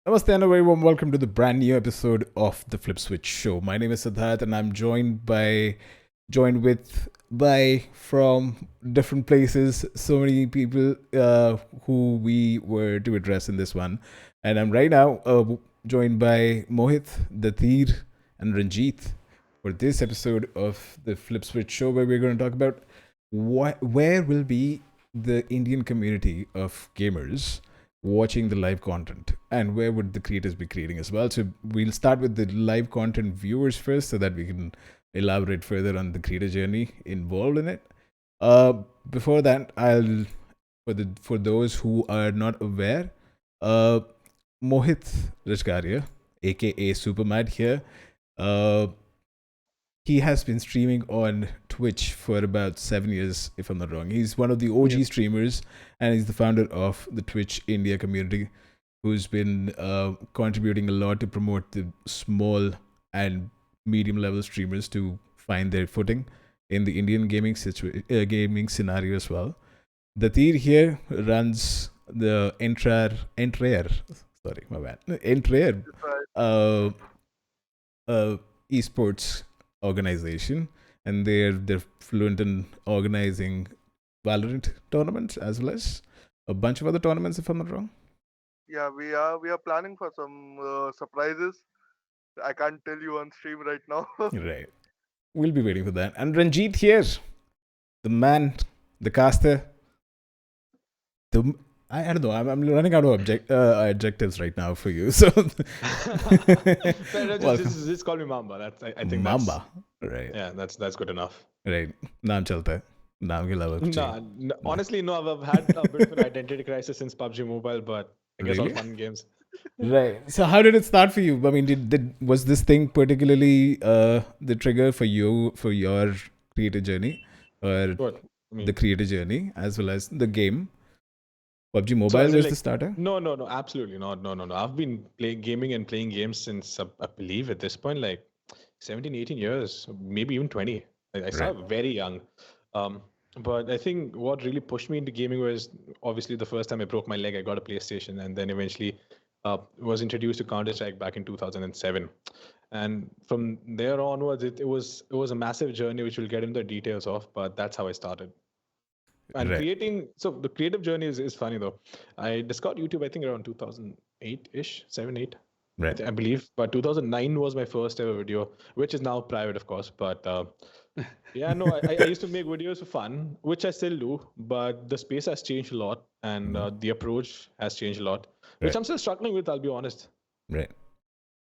Namaste and a very warm welcome to the brand new episode of the Flypswitch show. My name is Siddharth and I'm joined with by from different places, so many people who we were to address in this one. And I'm right now joined by Mohit, Datir, and Ranjit for this episode of the Flypswitch show, where we're going to talk about where will be the Indian community of gamers watching the live content, and where would the creators be creating as well. So we'll start with the live content viewers first, so that we can elaborate further on the creator journey involved in it. Before that, I'll for those who are not aware, uh, Mohit Rajkaria, aka Supermad here, uh, he has been streaming on Twitch for about 7 years, if I'm not wrong. He's one of the OG streamers, and he's the founder of the Twitch India community, who's been contributing a lot to promote the small and medium level streamers to find their footing in the Indian gaming scenario as well. Datir here runs the Entrar, sorry, my bad, Entrar uh, esports organization, and they're fluent in organizing Valorant tournaments as well as a bunch of other tournaments, if I'm not wrong. Yeah, we are planning for some surprises. I can't tell you on stream right now. Right. We'll be waiting for that. And Ranjit here, the man, the caster, the I don't know. I'm running out of adjectives right now for you. So, welcome. Just call me Mamba. I think Mamba. Right. Yeah, that's good enough. Right. Naam chalta hai. Naam ke alawa kuch No, honestly, no. I've had a bit of an identity crisis since PUBG Mobile, but I guess all Really? fun games. Right. So how did it start for you? I mean, was this thing particularly the trigger for you for your creator journey, or What? I mean, the creator journey as well as the game? PUBG so Mobile as in was like the starter. no, absolutely not. No. I've been playing gaming and playing games since I believe at this point like 17, 18 years, maybe even 20. I Right. started very young. But I think what really pushed me into gaming was obviously the first time I broke my leg, I got a PlayStation, and then eventually was introduced to Counter-Strike back in 2007. And from there onwards, it was a massive journey, which we'll get into the details of, but that's how I started. And Right. creating, so the creative journey is funny though. I discovered YouTube, I think around 2008-ish, 7, 8. Right. I believe, but 2009 was my first ever video, which is now private, of course. But yeah, no, I used to make videos for fun, which I still do, but the space has changed a lot, and the approach has changed a lot, which Right. I'm still struggling with, I'll be honest. Right.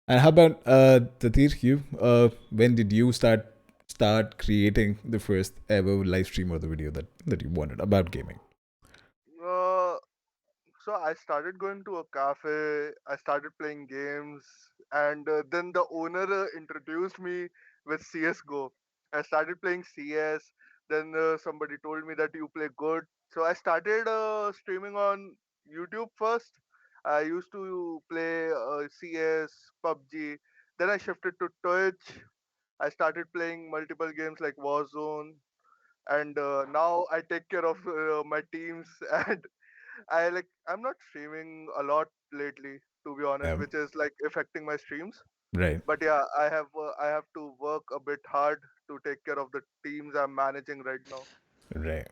And how about Tatir? You? When did you start creating the first ever live stream or the video that you wanted about gaming? uh, so I started going to a cafe. I started playing games, and then the owner introduced me with CS:GO. I started playing CS. Then somebody told me that you play good, so I started streaming on YouTube first. I used to play CS, PUBG. Then I shifted to Twitch. I started playing multiple games like Warzone, and now I take care of my teams. And I'm not streaming a lot lately, to be honest, which is like affecting my streams. Right. But yeah, I have to work a bit hard to take care of the teams I'm managing right now. Right.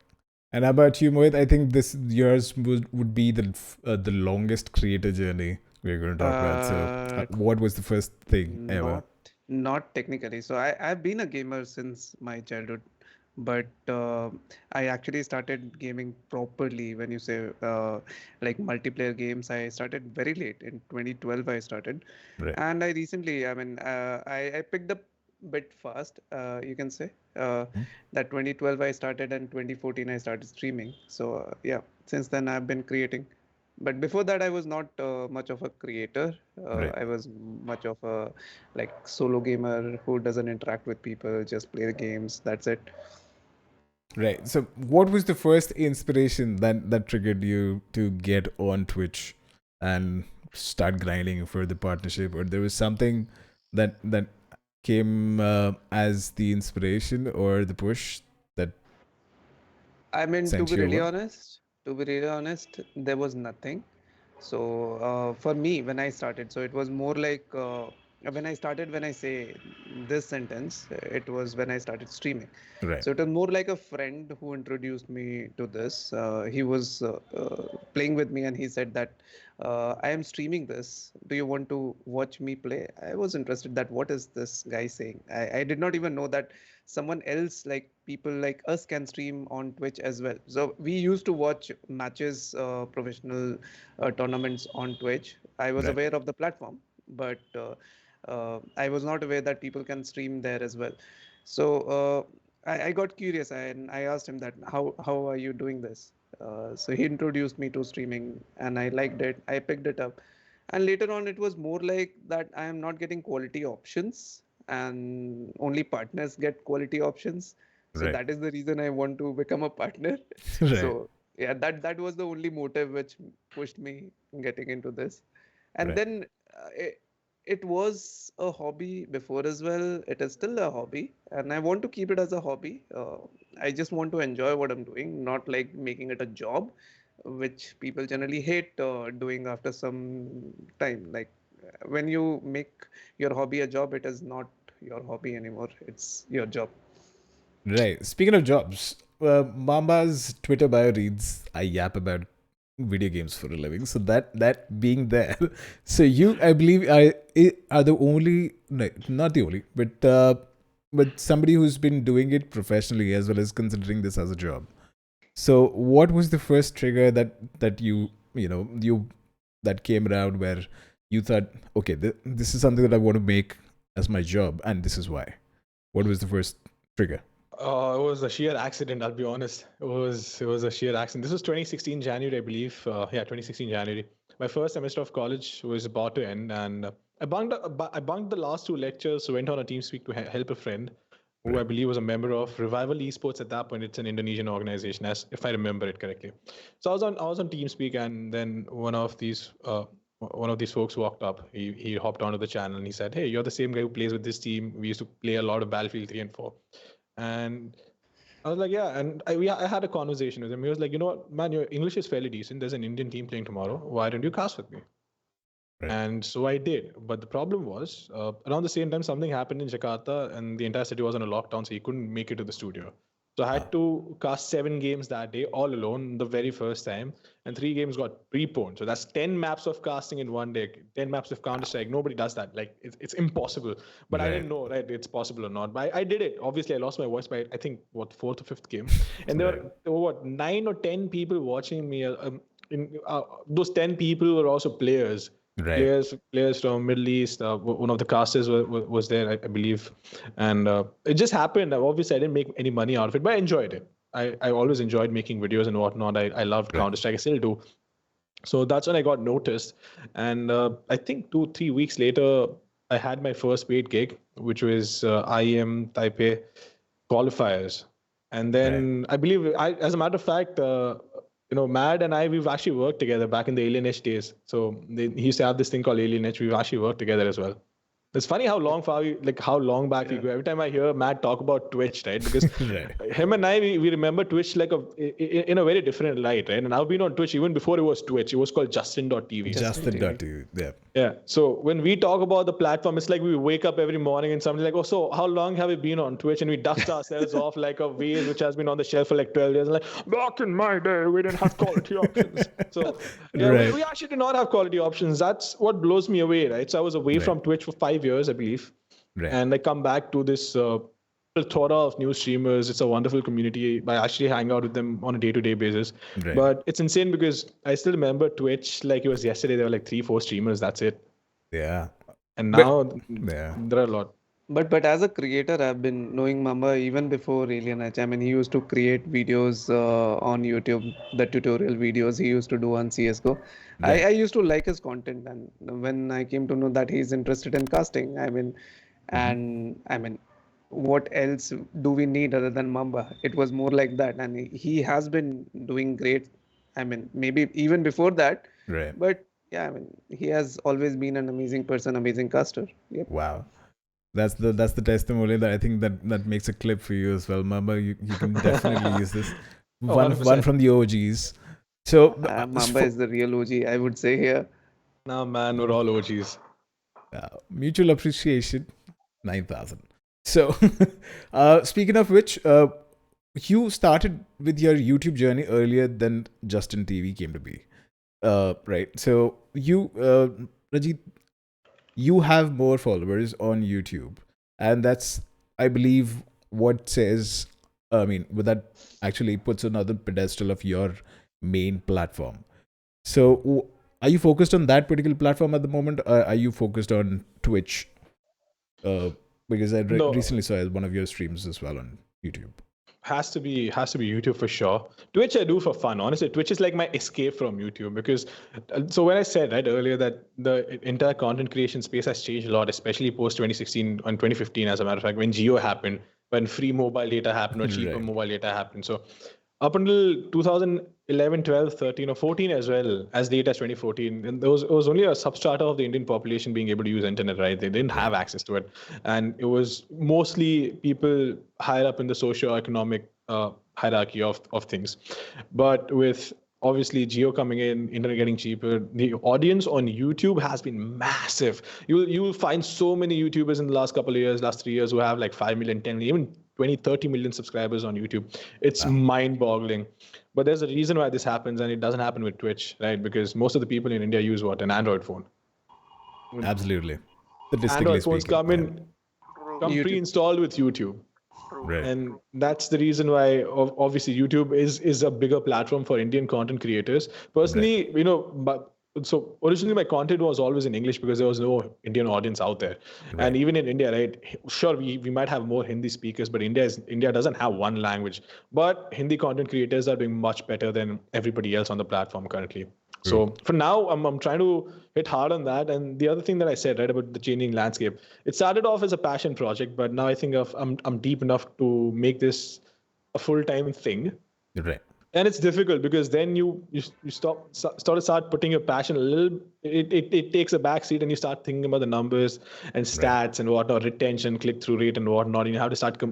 And how about you, Mohit? I think this yours would be the longest creator journey we're going to talk about. So, what was the first thing ever? Not technically. So I've been a gamer since my childhood, but I actually started gaming properly. When you say like multiplayer games, I started very late. In 2012, I started, Right. and I recently, I picked up bit fast. You can say that 2012 I started, and 2014 I started streaming. So yeah, since then I've been creating. But before that, I was not much of a creator. Right. I was much of a like solo gamer who doesn't interact with people, just play the games. That's it. Right. So, what was the first inspiration that triggered you to get on Twitch and start grinding for the partnership, or there was something that came as the inspiration or the push that I mean, sent you over? to be really honest, there was nothing. So for me, when I started, so it was more like when I started, when I say this sentence, it was when I started streaming. Right. So it was more like a friend who introduced me to this. He was playing with me and he said that I am streaming this. Do you want to watch me play? I was interested that what is this guy saying? I did not even know that someone else, like people like us, can stream on Twitch as well. So we used to watch matches, professional tournaments on Twitch. I was Right. aware of the platform, but I was not aware that people can stream there as well. So I got curious and I asked him that how are you doing this? So he introduced me to streaming and I liked it. I picked it up, and later on it was more like that I am not getting quality options and only partners get quality options. So Right. that is the reason I want to become a partner. Right. So yeah, that was the only motive which pushed me getting into this. And Right. then it was a hobby before as well. It is still a hobby, and I want to keep it as a hobby. I just want to enjoy what I'm doing, not like making it a job, which people generally hate doing after some time. Like when you make your hobby a job, it is not your hobby anymore. It's your job. Right. Speaking of jobs, Mamba's Twitter bio reads, "I yap about video games for a living." So that being there, so you, I believe, are the only, no, not the only, but somebody who's been doing it professionally as well as considering this as a job. So what was the first trigger that you that came around where you thought, okay, this is something that I want to make as my job, and this is why? What was the first trigger? It was a sheer accident. I'll be honest. It was a sheer accident. This was 2016 January, I believe. Yeah, 2016 January. My first semester of college was about to end, and I bunked the last two lectures. So went on a team speak to help a friend, who I Right. believe was a member of Revival Esports at that point. It's an Indonesian organization, as if I remember it correctly. So I was on TeamSpeak, and then one of these folks walked up. He hopped onto the channel and he said, "Hey, you're the same guy who plays with this team. We used to play a lot of Battlefield 3 and 4." And I was like, yeah. And I had a conversation with him. He was like, you know what, man, your English is fairly decent. There's an Indian team playing tomorrow. Why don't you cast with me? Right. And so I did. But the problem was, around the same time, something happened in Jakarta and the entire city was on a lockdown. So he couldn't make it to the studio. So I had to cast 7 games that day all alone the very first time. And 3 games got preponed. So that's 10 maps of casting in one day, 10 maps of Counter Strike. Nobody does that. Like, it's impossible. But I Right. didn't know, right, it's possible or not. But I did it. Obviously, I lost my voice by, I think, what, fourth or fifth game. And Right. there were what, 9 or 10 people watching me. Those 10 people were also players Right. players from Middle East. One of the casters was there, I believe, and it just happened. Obviously, I didn't make any money out of it, but I enjoyed it. I always enjoyed making videos and whatnot. I loved Right. Counter Strike. I still do. So that's when I got noticed, and I think 2-3 weeks later, I had my first paid gig, which was IEM Taipei qualifiers. And then I believe, as a matter of fact, Mad and I, we've actually worked together back in the Alien Edge days. So he used to have this thing called Alien Edge. We've actually worked together as well. It's funny how long back we Yeah. go. Every time I hear Matt talk about Twitch, right? Because Right. him and I, we remember Twitch like in a very different light, right? And I've been on Twitch even before it was Twitch. It was called Justin.tv. Justin TV. Justin.tv. Yeah. Yeah. So when we talk about the platform, it's like we wake up every morning and somebody's like, "Oh, so how long have you been on Twitch?" And we dust ourselves off like a vase which has been on the shelf for like 12 years. Like, back in my day, we didn't have quality options. So yeah, Right. we actually did not have quality options. That's what blows me away, right? So I was away from Twitch for 5 years, I believe. Right. And I come back to this plethora of new streamers. It's a wonderful community. I actually hang out with them on a day-to-day basis. Right. But it's insane because I still remember Twitch like it was yesterday. There were like 3-4 streamers. That's it. Yeah. And But- now Yeah. there are a lot. But as a creator, I've been knowing Mamba even before Alien Edge. I mean, he used to create videos on YouTube, the tutorial videos he used to do on CS:GO. Right. I used to like his content, and when I came to know that he's interested in casting, I mean, and I mean, what else do we need other than Mamba? It was more like that, and he has been doing great. I mean, maybe even before that, Right. but yeah, I mean, he has always been an amazing person, amazing caster. Yep. Wow. That's the testimonial that I think that makes a clip for you as well, Mama. You can definitely use this. Oh, One 100%. from the OGs. So, Mamba is the real OG, I would say here. Nah, man, we're all OGs. mutual appreciation, 9,000. So, speaking of which, you started with your YouTube journey earlier than Justin TV came to be. Right. So, Rajit, you have more followers on YouTube, and that's, I believe, what says, I mean, what that actually puts another pedestal of your main platform. So, are you focused on that particular platform at the moment, or are you focused on Twitch? Uh, because I No, recently saw one of your streams as well on YouTube. has to be YouTube for sure. Twitch I do for fun. Honestly, Twitch is like my escape from YouTube because so when I said right earlier that the entire content creation space has changed a lot, especially post 2016 and 2015, as a matter of fact, when Geo happened, when free mobile data happened or cheaper Right. mobile data happened. So up until 2011, 12, 13, or 14 as well, as late as 2014, and there it was only a substrata of the Indian population being able to use internet, right? They didn't have access to it. And it was mostly people higher up in the socio-economic hierarchy of things. But with obviously geo coming in, internet getting cheaper, the audience on YouTube has been massive. You will find so many YouTubers in the last couple of years, last 3 years, who have like 5 million, 10 million, even 20, 30 million subscribers on YouTube. It's mind boggling. But there's a reason why this happens, and it doesn't happen with Twitch, right? Because most of the people in India use what? An Android phone. Absolutely. Statistically Android phones speaking. come Yeah. in, True, come YouTube. pre-installed with YouTube. true. Right. And that's the reason why obviously YouTube is a bigger platform for Indian content creators. Personally, but so originally my content was always in English because there was no Indian audience out there. Right. And even in India, right? Sure, we might have more Hindi speakers, but India doesn't have one language. But Hindi content creators are doing much better than everybody else on the platform currently. So for now, I'm trying to hit hard on that. And the other thing that I said, right, about the changing landscape, it started off as a passion project, but now I think I'm deep enough to make this a full-time thing. Right. And it's difficult because then you start putting your passion a little. It takes a back seat, and you start thinking about the numbers and stats and whatnot, retention, click-through rate, and whatnot. You have to start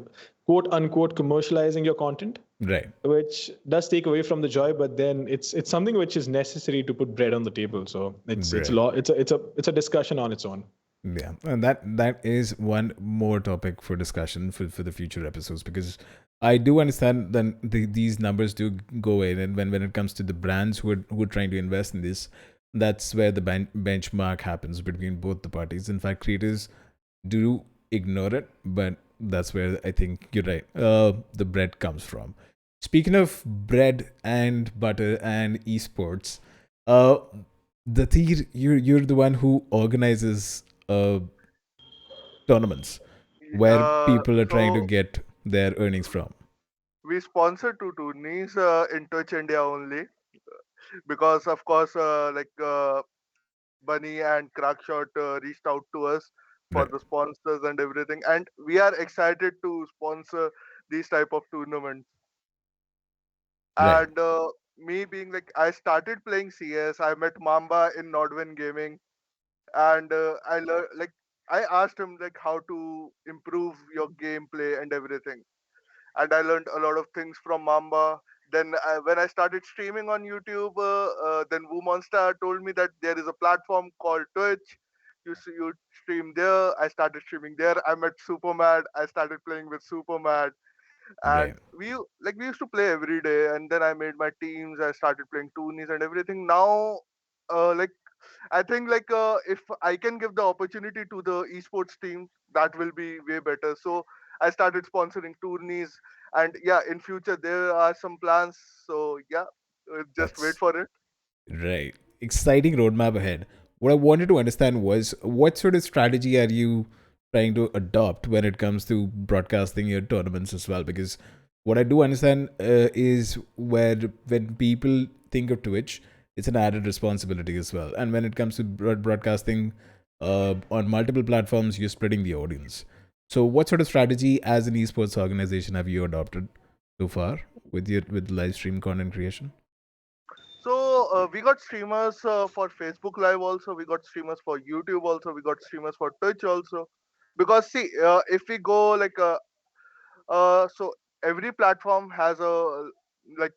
quote unquote commercializing your content, Right. which does take away from the joy, but then it's something which is necessary to put bread on the table. So it's a Right. lot. It's a discussion on its own. Yeah, and that is one more topic for discussion for the future episodes, because I do understand that these numbers do go in, and when it comes to the brands who are trying to invest in this, that's where the benchmark happens between both the parties. In fact, creators do ignore it, but that's where I think you're right. The bread comes from. Speaking of bread and butter and esports, uh, the Theer, you're the one who organizes tournaments where people are trying to So get their earnings from. we sponsor two tourneys in Touch India only because, of course, Bunny and Crackshot reached out to us for Right. the sponsors and everything, and we are excited to sponsor these type of tournaments. Right. And me being like, I started playing CS. I met Mamba in Nodwin Gaming, and I learned like I asked him like how to improve your gameplay and everything, and I learned a lot of things from Mamba. Then when I started streaming on YouTube, then Wu Monster told me that there is a platform called Twitch. You stream there. I started streaming there. I met Supermad. I started playing with Supermad, and Right. we used to play every day. And then I made my teams. I started playing tourneys and everything. Now, like I think like if I can give the opportunity to the esports team, that will be way better. So I started sponsoring tourneys, and yeah, in future there are some plans. So yeah, just wait That's for it. right. Exciting roadmap ahead. What I wanted to understand was, what sort of strategy are you trying to adopt when it comes to broadcasting your tournaments as well? Because what I do understand is where when people think of Twitch, it's an added responsibility as well. And when it comes to broadcasting on multiple platforms, you're spreading the audience. So, what sort of strategy as an esports organization have you adopted so far with live stream content creation? So we got streamers for Facebook Live also. We got streamers for YouTube also. We got streamers for Twitch also. Because see, if we go like so every platform like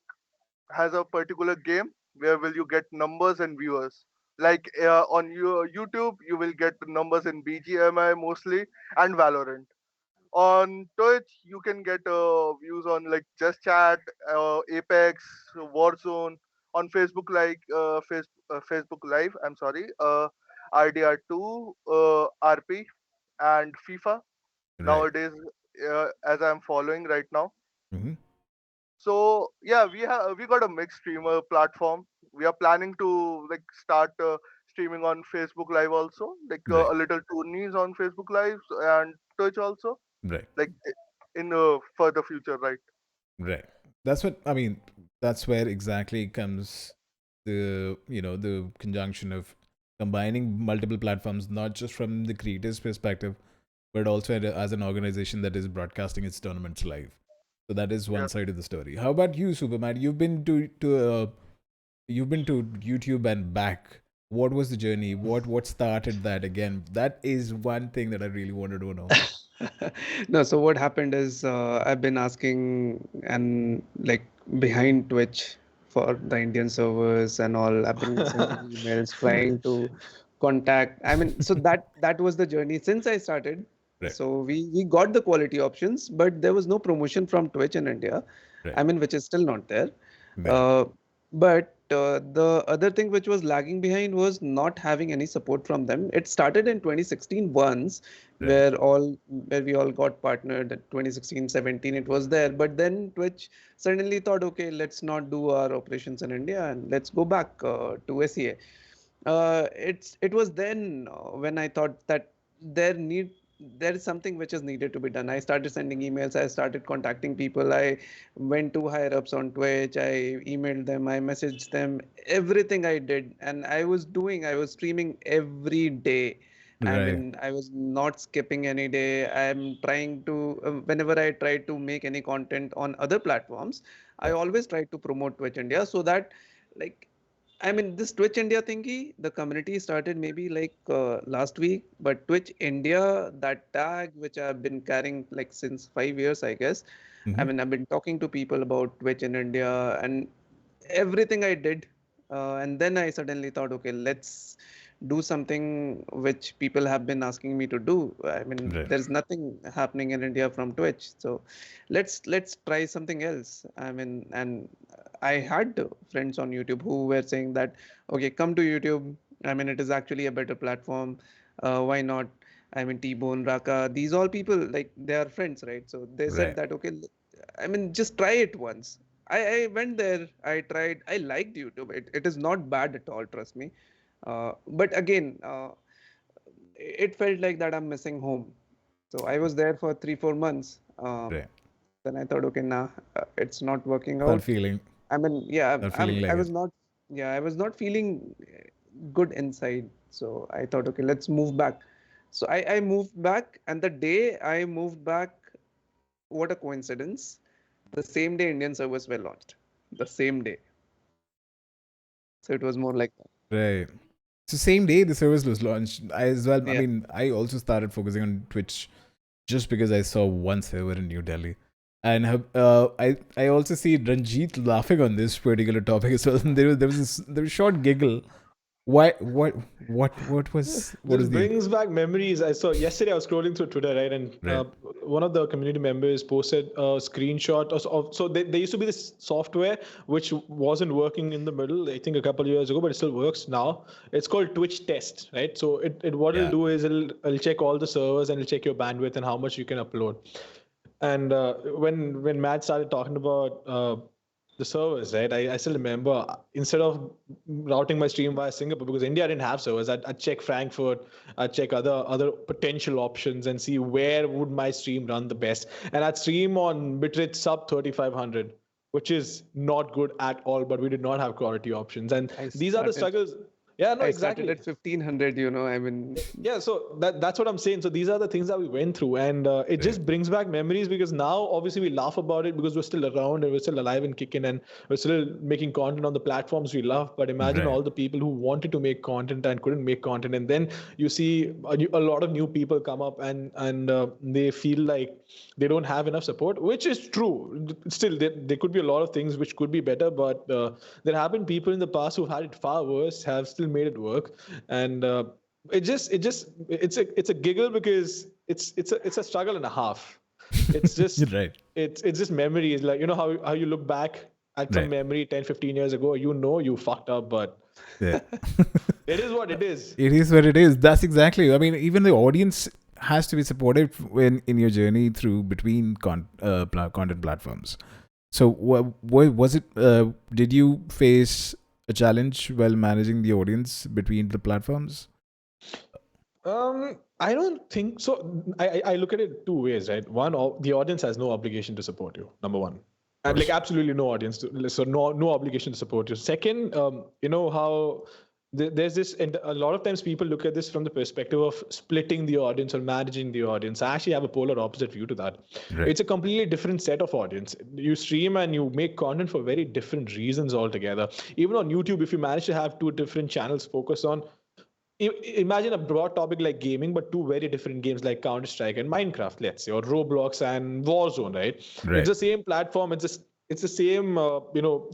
has a particular game where will you get numbers and viewers. Like on your YouTube, you will get numbers in BGMI mostly and Valorant. On Twitch, you can get views on like Just Chat, Apex, Warzone. On Facebook, like Facebook Live. I'm sorry, RDR2, RP, and FIFA. Right. Nowadays, as I'm following right now. Mm-hmm. So yeah, we got a mixed streamer platform. We are planning to like start streaming on Facebook Live also, like Right. a little tourneys on Facebook Live and Twitch also, Right. like in further future, right? Right. That's what I mean. That's where exactly comes the conjunction of combining multiple platforms, not just from the creator's perspective, but also as an organization that is broadcasting its tournaments live. So that is one Yes. side of the story. How about you, Superman? You've been to YouTube and back. What was the journey? What started that again? That is one thing that I really wanted to know. No, so what happened is I've been asking and like behind Twitch for the Indian servers and all. I've been sending emails trying to contact. I mean, so that was the journey since I started. Right. So we got the quality options, but there was no promotion from Twitch in India. Right. I mean, which is still not there. Right. Uh, but the other thing which was lagging behind was not having any support from them. It started in 2016 once, Right. where we all got partnered at 2016, 17. It was there, but then Twitch suddenly thought, okay, let's not do our operations in India and let's go back to SEA. It was then when I thought that there need there is something which is needed to be done. I started sending emails. I started contacting people. I went to higher ups on Twitch. I emailed them. I messaged them. Everything I did, and I was streaming every day. I Right. mean, I was not skipping any day. I'm trying to, whenever I try to make any content on other platforms, I Right. always try to promote Twitch India so that, like, I mean, this Twitch India thingy, the community started maybe like last week, but Twitch India, that tag which I've been carrying like since 5 years, I guess. I Mm-hmm. mean, I've been talking to people about Twitch in India and everything I did. And then I suddenly thought, okay, let's do something which people have been asking me to do. I mean, Right. there's nothing happening in India from Twitch, so let's try something else. I mean, and I had friends on YouTube who were saying that, okay, come to YouTube. I mean, it is actually a better platform. Why not? I mean, T-Bone, Raka, these all people, like, they are friends, right? So they said Right. that, okay, I mean, just try it once. I went there, I tried, I liked YouTube. It is not bad at all, trust me. But again, it felt like that I'm missing home. So I was there for 3, 4 months. Right. Then I thought, okay, nah, it's not working Start out. feeling. I mean, yeah, Start feeling like it. I was not feeling good inside. So I thought, okay, let's move back. So I moved back, and the day I moved back, what a coincidence. The same day Indian servers were launched. The same day. So it was more like that. Right. So same day the service was launched. I as well. I Yeah. mean, I also started focusing on Twitch just because I saw one server in New Delhi, and I also see Ranjit laughing on this particular topic as well. There was a short giggle. Why? What This is the brings back memories. I saw yesterday. I was scrolling through Twitter, right, and right? one of the community members posted a screenshot of. So there used to be this software which wasn't working in the middle. I think a couple of years ago, but it still works now. It's called Twitch Test, right? So it what it'll Yeah. do is it'll check all the servers and it'll check your bandwidth and how much you can upload. And when Matt started talking about the servers, right? I still remember instead of routing my stream via Singapore, because India didn't have servers, I'd check Frankfurt, I'd check other potential options and see where would my stream run the best. And I'd stream on bitrate sub 3500, which is not good at all, but we did not have quality options. And I these are the started. struggles. Yeah, no, I started exactly. at 1500, I mean, Yeah, so that's what I'm saying. So these are the things that we went through, and it just brings back memories, because now obviously we laugh about it because we're still around and we're still alive and kicking, and we're still making content on the platforms we love. But imagine Right. all the people who wanted to make content and couldn't make content, and then you see a lot of new people come up, and they feel like they don't have enough support, which is true. Still, there could be a lot of things which could be better, but there have been people in the past who've had it far worse, have still made it work, and it's a giggle, because it's a struggle and a half. It's just Right. it's just memories, like how you look back at some Right. memory 10-15 years ago, you fucked up, but Yeah. it is what it is. It is what it is. That's exactly. I mean, even the audience has to be supportive in your journey through between content platforms. So, what was it? Did you face a challenge while managing the audience between the platforms? I don't think so. I look at it two ways, right? One, the audience has no obligation to support you. Number one, and like absolutely no audience, so no obligation to support you. Second, you know how there's this, and a lot of times people look at this from the perspective of splitting the audience or managing the audience. I actually have a polar opposite view to that. Right. It's a completely different set of audience. You stream and you make content for very different reasons altogether. Even on YouTube, if you manage to have two different channels focus on, imagine a broad topic like gaming, but two very different games like Counter-Strike and Minecraft, let's say, or Roblox and Warzone, right? Right. It's the same platform, it's the same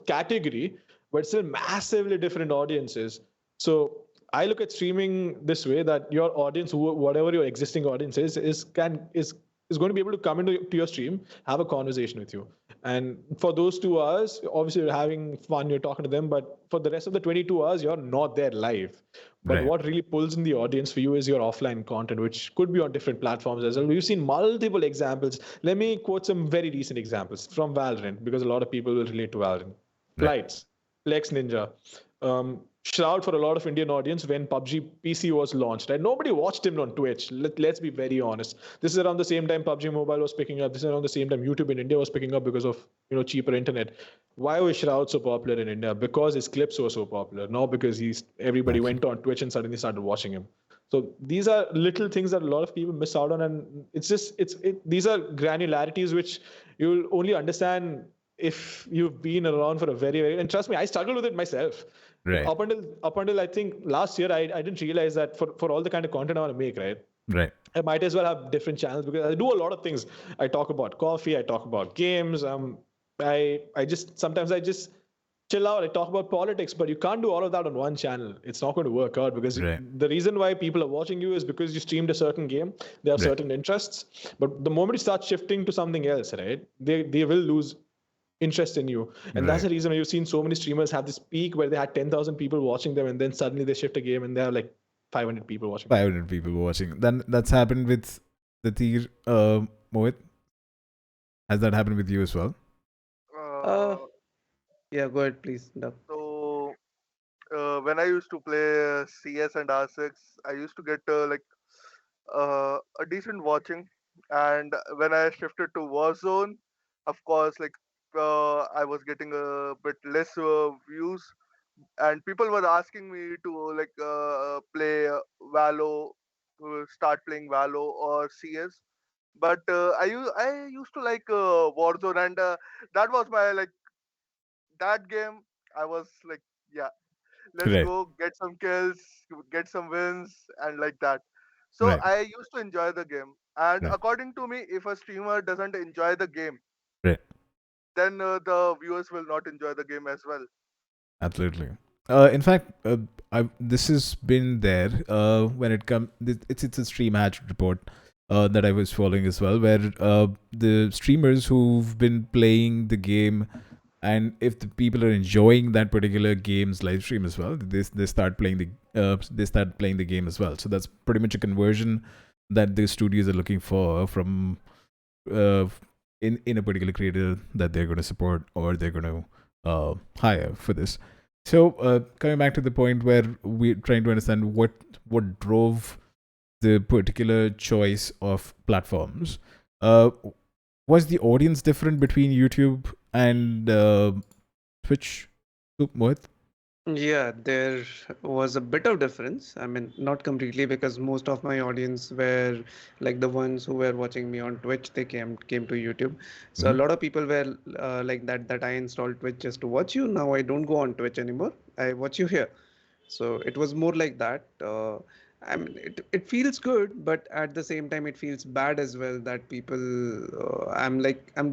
category, but still massively different audiences. So I look at streaming this way, that your audience, whatever your existing audience is going to be able to come into your stream, have a conversation with you. And for those 2 hours, obviously you're having fun, you're talking to them, but for the rest of the 22 hours, you're not there live. But Right. what really pulls in the audience for you is your offline content, which could be on different platforms as well. We've seen multiple examples. Let me quote some very recent examples from Valorant, because a lot of people will relate to Valorant. Right. Flights, Plex Ninja, Shroud for a lot of Indian audience when PUBG PC was launched. Right? Nobody watched him on Twitch. Let's be very honest. This is around the same time PUBG Mobile was picking up. This is around the same time YouTube in India was picking up because of cheaper internet. Why was Shroud so popular in India? Because his clips were so popular, not because everybody went on Twitch and suddenly started watching him. So these are little things that a lot of people miss out on, and these are granularities which you'll only understand if you've been around for a and trust me, I struggled with it myself. Right. Up until I think last year, I didn't realize that for all the kind of content I want to make, right? Right. I might as well have different channels, because I do a lot of things. I talk about coffee, I talk about games. Sometimes I just chill out. I talk about politics, but you can't do all of that on one channel. It's not going to work out, because Right. the reason why people are watching you is because you streamed a certain game. They have Right. certain interests, but the moment you start shifting to something else, right, they will lose interest in you. And that's the reason why you've seen so many streamers have this peak where they had 10,000 people watching them, and then suddenly they shift a game and they have like 500 people watching. 500 people watching. Then that's happened with the Tir, Mohit. Has that happened with you as well? Yeah, go ahead, please. So when I used to play CS and R6, I used to get a decent watching, and when I shifted to Warzone, of course, I was getting a bit less views, and people were asking me to play Valo, start playing Valo or CS. But I used to like Warzone, and that was my that game. I was like, yeah, let's Right. go get some kills, get some wins, and like that. So Right. I used to enjoy the game. And Right. according to me, if a streamer doesn't enjoy the game, Right. then the viewers will not enjoy the game as well. Absolutely. In fact, this has been there when it comes. It's a stream hatch report that I was following as well, where the streamers who've been playing the game, and if the people are enjoying that particular game's live stream as well, they start playing the game as well. So that's pretty much a conversion that the studios are looking for from in a particular creator that they're going to support or they're going to hire for this. So coming back to the point where we're trying to understand what drove the particular choice of platforms, was the audience different between YouTube and Twitch? Mohit? Yeah, there was a bit of difference. I mean, not completely because most of my audience were like the ones who were watching me on Twitch, they came to YouTube. So a Hmm. lot of people were like that I installed Twitch just to watch you. Now I don't go on Twitch anymore. I watch you here. So it was more like that. I mean, it feels good, but at the same time, it feels bad as well that people, I'm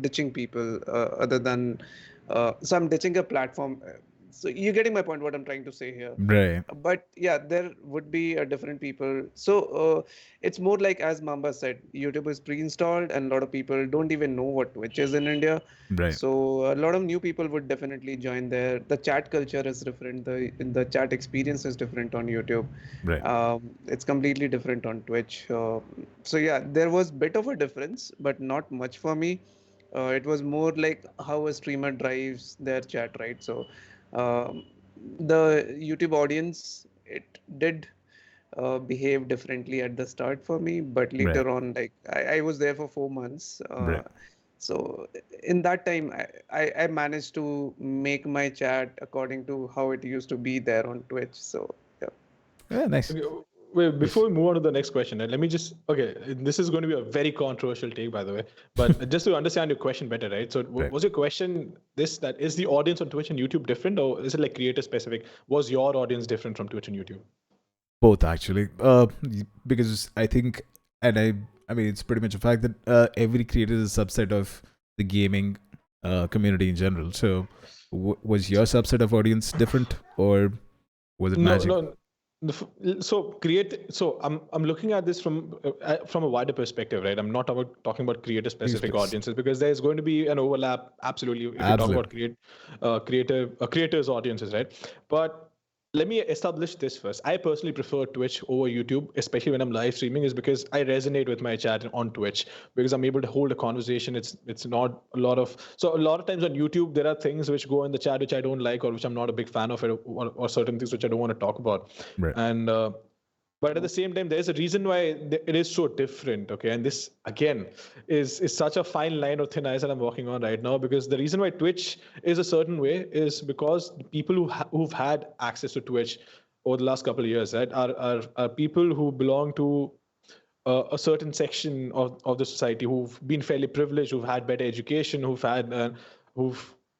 ditching people other than, so I'm ditching a platform. So you're getting my point, what I'm trying to say here. Right. But yeah, there would be a different people. So it's more like, as Mamba said, YouTube is pre-installed and a lot of people don't even know what Twitch is in India. Right. So a lot of new people would definitely join there. The chat culture is different. The chat experience is different on YouTube. Right. It's completely different on Twitch. So yeah, there was bit of a difference, but not much for me. It was more like how a streamer drives their chat, right? So um, the YouTube audience, it did behave differently at the start for me, but Right. later on, like I was there for 4 months. Right. So in that time, I managed to make my chat according to how it used to be there on Twitch. So yeah. Yeah, nice. Okay, wait, Yes. before we move on to the next question, let me just, okay, this is going to be a very controversial take, by the way, but just to understand your question better, right? So Right. was your question this, that is the audience on Twitch and YouTube different, or is it like creator specific? Was your audience different from Twitch and YouTube? Both actually. Because I think, and I mean, it's pretty much a fact that every creator is a subset of the gaming community in general. So, was your subset of audience different, or was it No, magic? no. So I'm looking at this from a wider perspective, right? I'm not talking about creator specific Please. audiences because there's going to be an overlap absolutely if you talk about creators audiences, right? But let me establish this first. I personally prefer Twitch over YouTube, especially when I'm live streaming, is because I resonate with my chat on Twitch because I'm able to hold a conversation. It's not a lot of, so a lot of times on YouTube there are things which go in the chat which I don't like or which I'm not a big fan of, or certain things which I don't want to talk about. Right. And but at the same time, there's a reason why it is so different. Okay, and this again is such a fine line or thin ice that I'm walking on right now, because the reason why Twitch is a certain way is because the people who've had access to Twitch over the last couple of years, right, are people who belong to a certain section of the society who've been fairly privileged, who've had better education, who've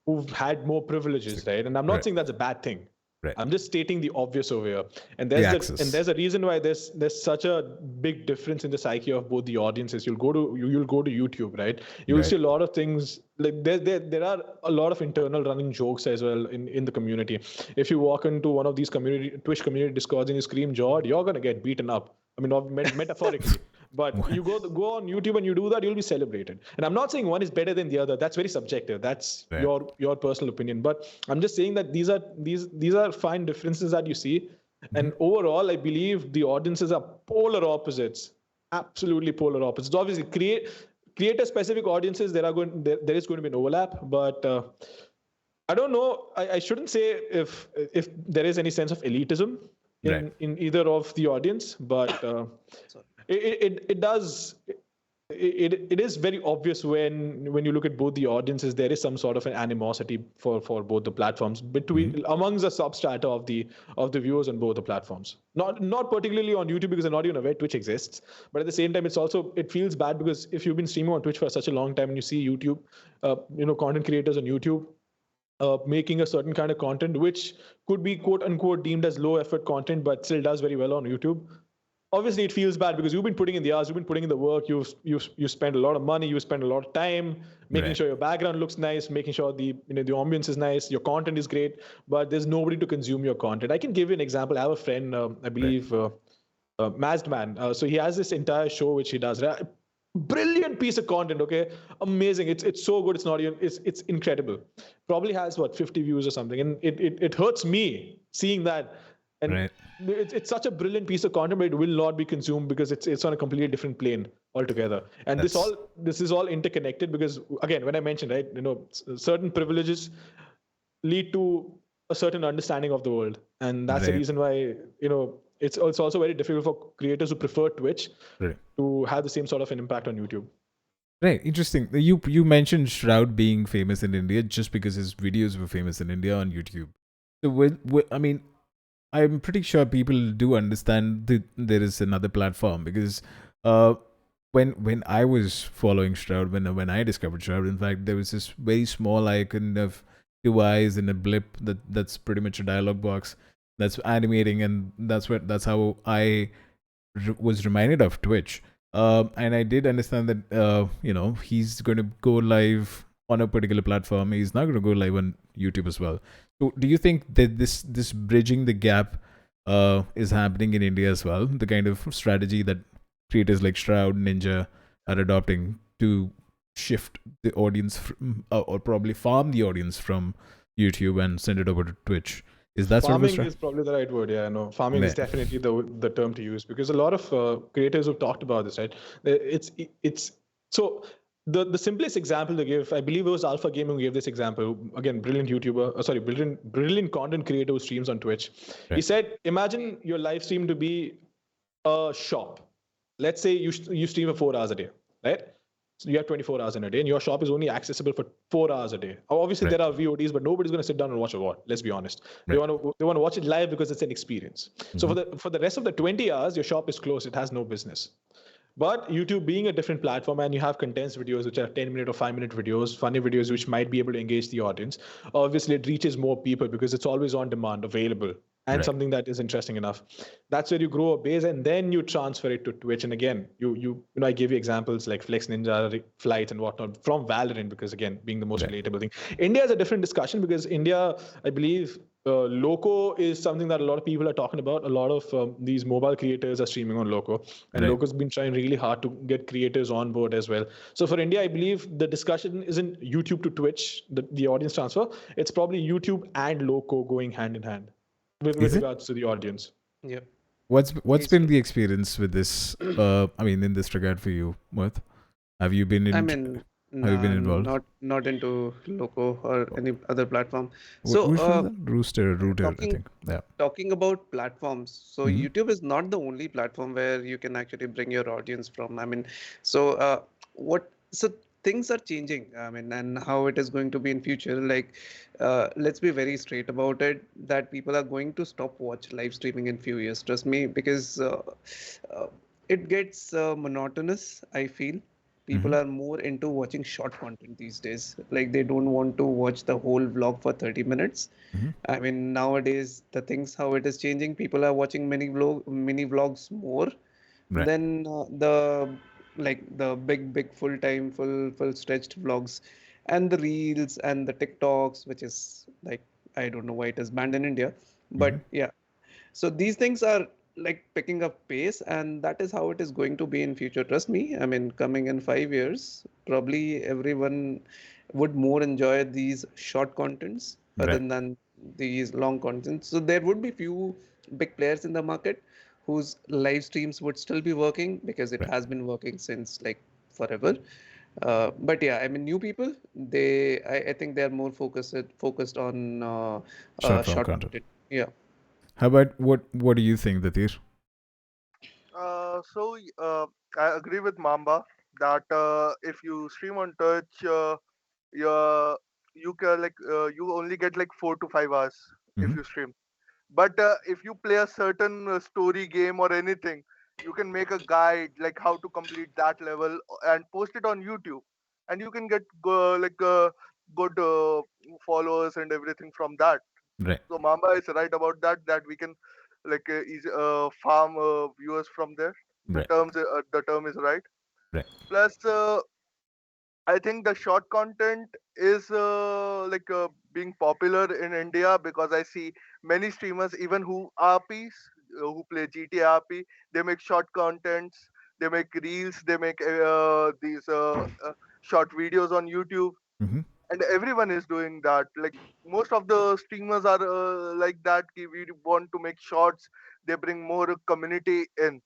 who've had more privileges, right? And I'm not Right. saying that's a bad thing. Right. I'm just stating the obvious over here. And The access. there's a reason why there's such a big difference in the psyche of both the audiences. You'll go to YouTube, right? You'll Right. see a lot of things like there are a lot of internal running jokes as well in the community. If you walk into one of these Twitch community discords and you scream Jord, you're gonna get beaten up. I mean, metaphorically. But you go on YouTube and you do that, you'll be celebrated. And I'm not saying one is better than the other. That's very subjective. That's Right. your personal opinion. But I'm just saying that these are fine differences that you see. And overall, I believe the audiences are polar opposites. Absolutely polar opposites. Obviously, creator specific audiences, there is going to be an overlap, but I don't know. I shouldn't say if there is any sense of elitism Right. in either of the audience, but it does. It is very obvious when you look at both the audiences, there is some sort of an animosity for both the platforms between amongst the substrata of the viewers on both the platforms. Not particularly on YouTube because they're not even aware Twitch exists, but at the same time, it feels bad because if you've been streaming on Twitch for such a long time and you see YouTube, content creators on YouTube making a certain kind of content which could be quote unquote deemed as low effort content but still does very well on YouTube. Obviously it feels bad because you've been putting in the hours, you've been putting in the work, you spend a lot of money, you spend a lot of time making Right. sure your background looks nice, making sure the ambience is nice, your content is great, but there's nobody to consume your content. I can give you an example. I have a friend, I believe Mazd Man. So he has this entire show which he does, right? Brilliant piece of content. Okay, amazing. It's so good. It's not even. It's incredible. Probably has what 50 views or something, and it hurts me seeing that. And Right. it's such a brilliant piece of content, but it will not be consumed because it's on a completely different plane altogether. And this is all interconnected because again, when I mentioned, right, certain privileges lead to a certain understanding of the world, and that's the Right. reason why it's also very difficult for creators who prefer Twitch Right. to have the same sort of an impact on YouTube. Right. Interesting. You mentioned Shroud being famous in India just because his videos were famous in India on YouTube. So I mean, I'm pretty sure people do understand that there is another platform because uh, when I was following Shroud, when I discovered Shroud, in fact, there was this very small icon of two eyes and a blip that's pretty much a dialogue box that's animating, and that's how I was reminded of Twitch. And I did understand that he's going to go live on a particular platform. He's not going to go live on YouTube as well. So, do you think that this bridging the gap is happening in India as well? The kind of strategy that creators like Shroud, Ninja are adopting to shift the audience or probably farm the audience from YouTube and send it over to Twitch. Is that sort of a Farming is probably the right word. Yeah, no, farming is Yeah. definitely the term to use, because a lot of creators who've talked about this, right? It's so the simplest example to give, I believe it was Alpha Gaming who gave this example. Again, brilliant YouTuber, brilliant content creator who streams on Twitch. He Right. said, imagine your live stream to be a shop. Let's say you stream for 4 hours a day, right? So you have 24 hours in a day, and your shop is only accessible for 4 hours a day. Obviously, Right. there are VODs, but nobody's going to sit down and watch a VOD. Let's be honest. They Right. want to watch it live because it's an experience. So for the rest of the 20 hours, your shop is closed. It has no business. But YouTube being a different platform, and you have condensed videos which are 10-minute or 5-minute videos, funny videos which might be able to engage the audience, obviously it reaches more people because it's always on demand, available, and Right. something that is interesting enough. That's where you grow a base, and then you transfer it to Twitch. And again, I gave you examples like Flex Ninja, Flight, and whatnot from Valorant, because again, being the most Right. relatable thing. India is a different discussion because India, I believe, Loco is something that a lot of people are talking about. A lot of these mobile creators are streaming on Loco, and Right. Loco's been trying really hard to get creators on board as well. So for India, I believe the discussion isn't YouTube to Twitch, the audience transfer. It's probably YouTube and Loco going hand in hand with Is it? regards to the audience. Yep. What's Needs been to. the experience with this? I mean, in this regard for you, Mirth? Have you been I in? mean, Have you been nah, involved? not into Loco or any other platform. So, Which one is that? Rooter, I talking think. Yeah. talking about platforms, so Mm-hmm. YouTube is not the only platform where you can actually bring your audience from. I mean, so what? So things are changing. I mean, and how it is going to be in future. Like, let's be very straight about it. That people are going to stop watch live streaming in few years. Trust me, because uh, it gets monotonous. I feel Mm-hmm. people are more into watching short content these days. Like they don't want to watch the whole vlog for 30 minutes. Mm-hmm. I mean, nowadays the things how it is changing. People are watching mini vlogs more Right. than the big full time full stretched vlogs, and the reels and the TikToks, which is like I don't know why it is banned in India, Mm-hmm. but yeah. So these things are like picking up pace, and that is how it is going to be in future. Trust me. I mean, coming in 5 years, probably everyone would more enjoy these short contents other Right. than these long contents. So there would be few big players in the market whose live streams would still be working because it Right. has been working since like forever. But yeah, I mean, new people, I think they are more focused on Short form short content. content. Yeah. How about what do you think, Datir? So I agree with Mamba that if you stream on Twitch, you you can you only get like 4 to 5 hours if Mm-hmm. you stream. But if you play a certain story game or anything, you can make a guide like how to complete that level and post it on YouTube, and you can get good followers and everything from that. Right. So Mamba is right about that. That we can farm viewers from there. Right. The term is right. Right. Plus, I think the short content is being popular in India because I see many streamers, even who RPs, who play GTA RP, they make short contents, they make reels, they make these short videos on YouTube, Mm-hmm. and everyone is doing that. Like most of the streamers are like that. We want to make shorts. They bring more community in.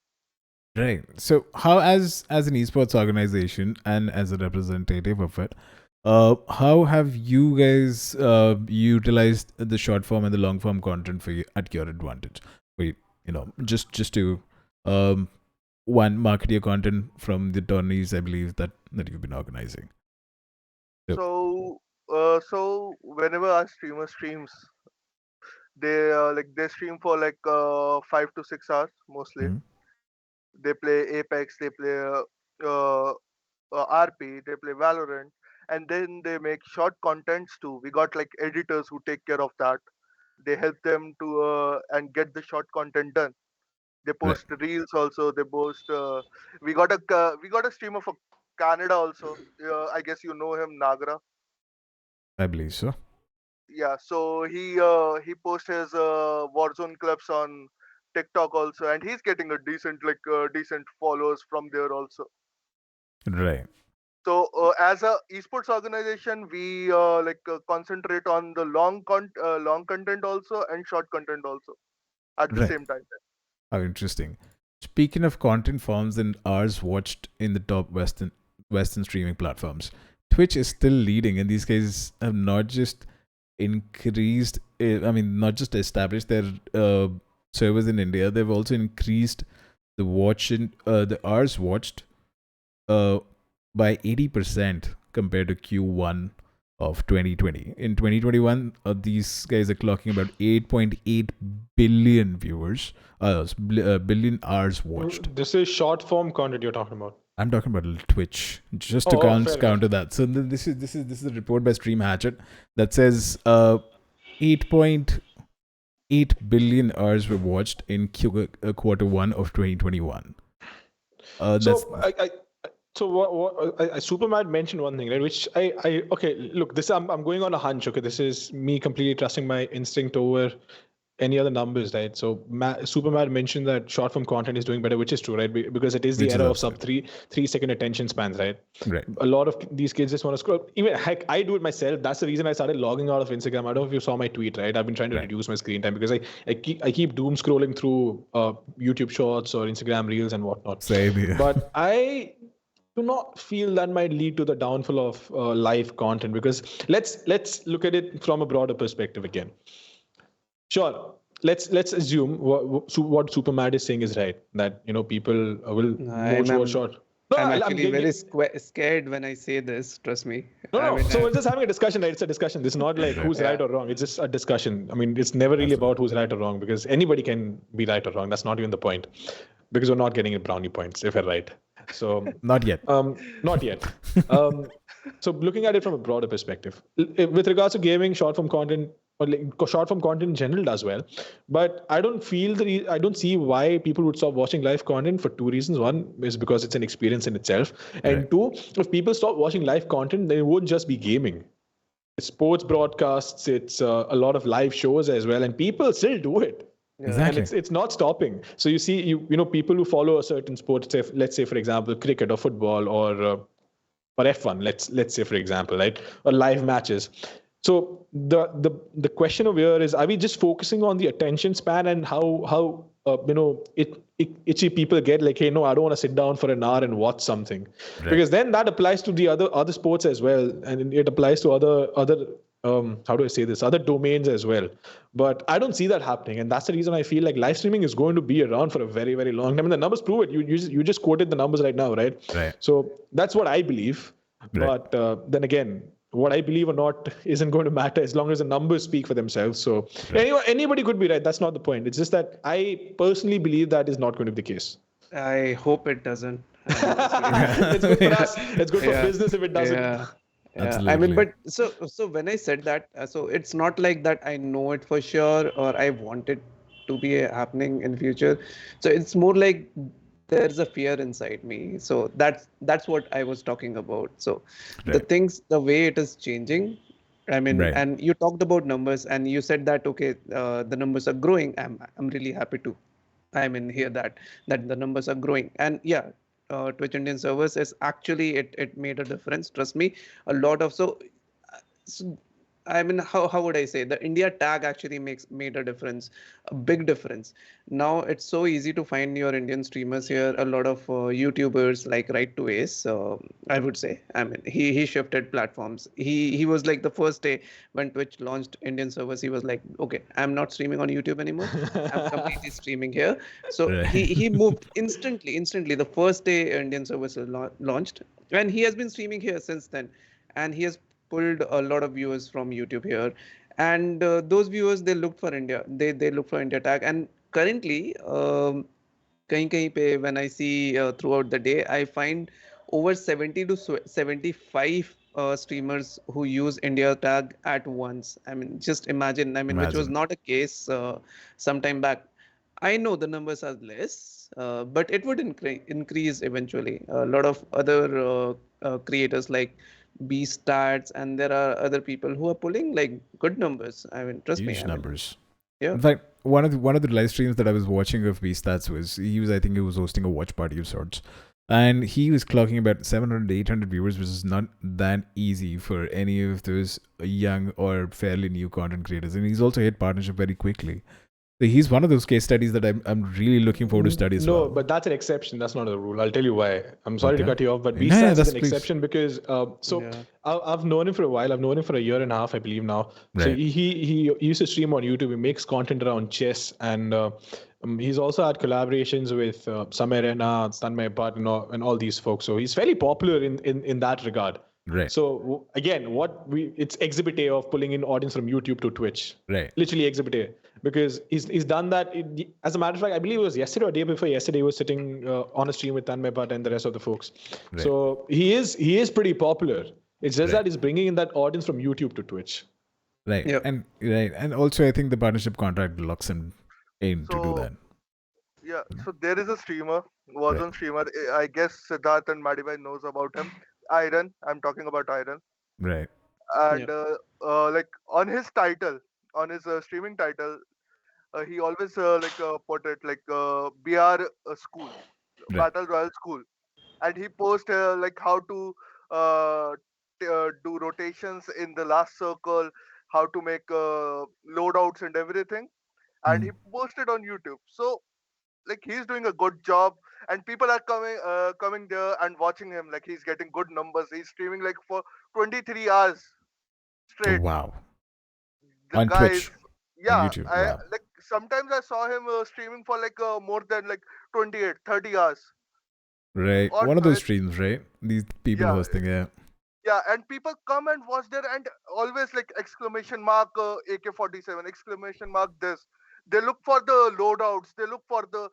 Right. So, how as an esports organization and as a representative of it, how have you guys utilized the short form and the long form content for you at your advantage? Wait, just to um one market your content from the tourneys, I believe that you've been organizing. So, So whenever our streamer streams, They stream for like 5 to 6 hours mostly. Mhm. They play Apex, they play uh, RP, they play Valorant, and then they make short contents too. We got like editors who take care of that. They help them to and get the short content done. They Right. post reels also. They post. We got a streamer for Canada also. I guess you know him, Nagra. I believe so. Yeah. So he posts his Warzone clips on TikTok also, and he's getting a decent followers from there also. Right. So as a esports organization, we concentrate on the long content also and short content also at the Right. same time. How interesting. Speaking of content forms and hours watched in the top Western streaming platforms, Twitch is still leading, and these guys have not just increased. Not just established their servers in India. They've also increased the hours watched uh, by 80% compared to Q1 of 2020. In 2021, these guys are clocking about 8.8 billion viewers, billion hours watched. This is short form content you're talking about. I'm talking about Twitch, just to Fair enough. counter that. So this is a report by Stream Hatchet that says 8.8 billion hours were watched in quarter one of 2021. So Superman mentioned one thing, right? Which okay, look, I'm going on a hunch. Okay, this is me completely trusting my instinct over any other numbers, right? So Superman mentioned that short form content is doing better, which is true, right? Because it is the Which is era of absurd. sub 3 second attention spans, right? Right. A lot of these kids just want to scroll. Even heck, I do it myself. That's the reason I started logging out of Instagram. I don't know if you saw my tweet, right? I've been trying to reduce my screen time because I keep doom scrolling through YouTube Shorts or Instagram Reels and whatnot. Same here. But I do not feel that might lead to the downfall of live content, because let's look at it from a broader perspective again. Sure, let's assume what Superman is saying is right, that people will watch I'm short. I'm actually very scared when I say this. Trust me. No. So we're just having a discussion, right? It's a discussion. This is not like who's right or wrong. It's just a discussion. I mean, it's never really about who's right or wrong, because anybody can be right or wrong. That's not even the point, because we're not getting brownie points if we're right. So Not yet. Not yet. So looking at it from a broader perspective, with regards to gaming, short form content or short form content in general does well, but I don't see why people would stop watching live content for two reasons. One is because it's an experience in itself, and two, if people stop watching live content, then it won't just be gaming. It's sports broadcasts, it's a lot of live shows as well, and people still do it. Exactly. And it's not stopping. So you see, people who follow a certain sport, let's say for example cricket or football or F1, let's say for example, right, or live matches. So the question over here is, are we just focusing on the attention span and how itchy people get, like, hey, no, I don't want to sit down for an hour and watch something, because then that applies to the other sports as well, and it applies to other how do I say this, other domains as well. But I don't see that happening, and that's the reason I feel like live streaming is going to be around for a very, very long time. And the numbers prove it. You just quoted the numbers right now, right? So that's what I believe. But then again, what I believe or not isn't going to matter as long as the numbers speak for themselves. So anybody could be right. That's not the point. It's just that I personally believe that is not going to be the case. I hope it doesn't. It's good for us. It's good for business if it doesn't. Yeah. I mean, but so when I said that, so it's not like that I know it for sure or I want it to be happening in future. So it's more like there's a fear inside me. So that's what I was talking about. So the way it is changing, I mean, and you talked about numbers and you said that, okay, the numbers are growing. I'm really happy to, hear that the numbers are growing. And yeah, Twitch Indian servers is actually it made a difference. Trust me, a lot of so I mean, how would I say, the India tag actually made a difference, a big difference. Now it's so easy to find your Indian streamers here. A lot of YouTubers like Right to Ace, I would say. I mean, he shifted platforms. He was like the first day when Twitch launched Indian servers. He was like, okay, I'm not streaming on YouTube anymore. I'm completely streaming here. So he moved instantly. The first day Indian servers launched, and he has been streaming here since then, and he has pulled a lot of viewers from YouTube here. and those viewers, they look for India. They look for India tag. And currently, kahin pe, when I see throughout the day, I find over 70 to 75 streamers who use India tag at once. I mean, just imagine. I mean, which was Imagine. not a case some time back. I know the numbers are less, but it would increase eventually. A lot of other creators like B-Stats, and there are other people who are pulling like good numbers. I mean, trust me. Huge I mean, numbers. yeah. In fact, one of the live streams that I was watching of Beastats was I think he was hosting a watch party of sorts, and he was clocking about 700 800 viewers, which is not that easy for any of those young or fairly new content creators. And he's also hit partnership very quickly. So he's one of those case studies that I'm really looking forward to study as well. No, but that's an exception. That's not a rule. I'll tell you why. I'm sorry to Okay. cut you off, but Yeah, B-Stats that's is an please. exception because Yeah. I've known him for a while. I've known him for a year and a half, I believe now. So Right. he used to stream on YouTube. He makes content around chess, and he's also had collaborations with Samir Rena, Tanmay Bhatt, and all these folks. So he's fairly popular in that regard. Right. So again, it's exhibit A of pulling in audience from YouTube to Twitch. Right. Literally exhibit A, because he's done that. As a matter of fact, I believe it was yesterday or day before yesterday, he was sitting on a stream with Tanmay Bhatt and the rest of the folks. Right. So he is pretty popular. It's just Right. that he's bringing in that audience from YouTube to Twitch. Right. Yep. And also I think the partnership contract locks him in to do So that. yeah, so there is a streamer, was Right. on streamer. I guess Siddharth and Madhibhai knows about him. Iron, I'm talking about Iron. Right. And Yeah. like on his title, on his streaming title, he always put it like BR school, Right. Battle Royale school, and he post like how to do rotations in the last circle, how to make loadouts and everything, and he posted on YouTube. So like he's doing a good job, and people are coming there and watching him. Like he's getting good numbers. He's streaming like for 23 hours straight. Wow. The On guy is, Twitch. yeah, YouTube. I Wow. like sometimes I saw him streaming for like more than like 28 30 hours Right. on One of those Twitch. streams, right? These people Yeah, hosting, yeah. yeah, and people come and watch there, and always like exclamation mark AK-47, exclamation mark this. They look for the loadouts, they look for the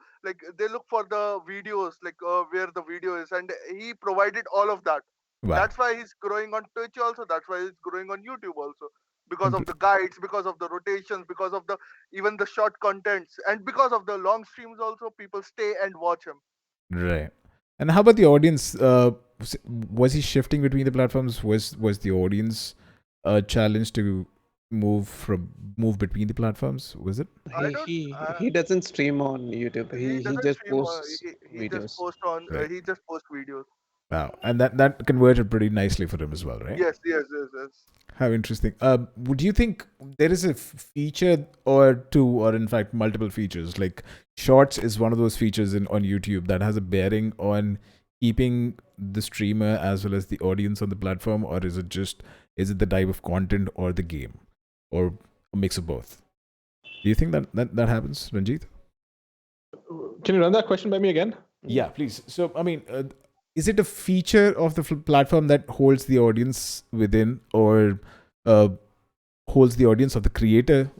they look for the videos, like where the video is, and he provided all of that. Wow. That's why he's growing on Twitch also, that's why he's growing on YouTube also, because of the guides, because of the rotations, because of the even the short contents, and because of the long streams also. People stay and watch him. Right. And how about the audience? Was he shifting between the platforms? Was the audience challenged to move between the platforms? Was it? I don't He doesn't stream on YouTube. he He doesn't just stream posts he just videos. post on Right. he just post videos. Wow. And that converted pretty nicely for him as well, right? Yes. How interesting. Would you think there is a feature or two, or in fact multiple features? Like Shorts is one of those features on YouTube that has a bearing on keeping the streamer as well as the audience on the platform, or is it the type of content or the game, or a mix of both? Do you think that happens, Ranjit? Can you run that question by me again? Yeah, please. So, I mean, is it a feature of the platform that holds the audience within, or holds the audience of the creator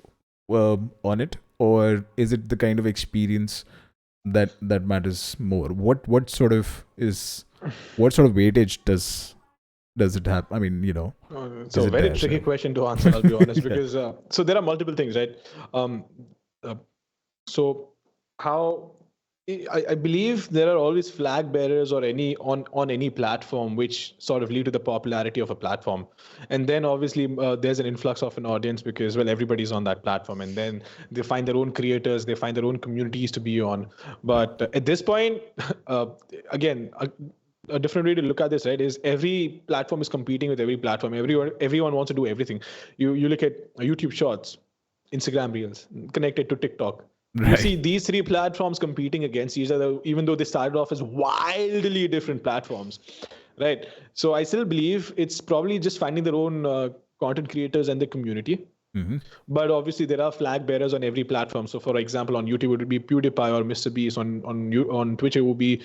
on it, or is it the kind of experience that matters more? What sort of weightage does it have? I mean, It's a very tricky question to answer, I'll be honest, because so there are multiple things, right? So how I believe there are always flag bearers or on any platform which sort of lead to the popularity of a platform, and then obviously there's an influx of an audience because everybody's on that platform, and then they find their own creators, they find their own communities to be on. But at this point, again. A different way to look at this, right, is every platform is competing with every platform. Everyone wants to do everything. You look at YouTube Shorts, Instagram Reels, connected to TikTok. Right. You see these three platforms competing against each other, even though they started off as wildly different platforms, right? So I still believe it's probably just finding their own content creators and the community. Mm-hmm. But obviously there are flag bearers on every platform. So for example, on YouTube it would be PewDiePie or Mr. Beast. On Twitch it would be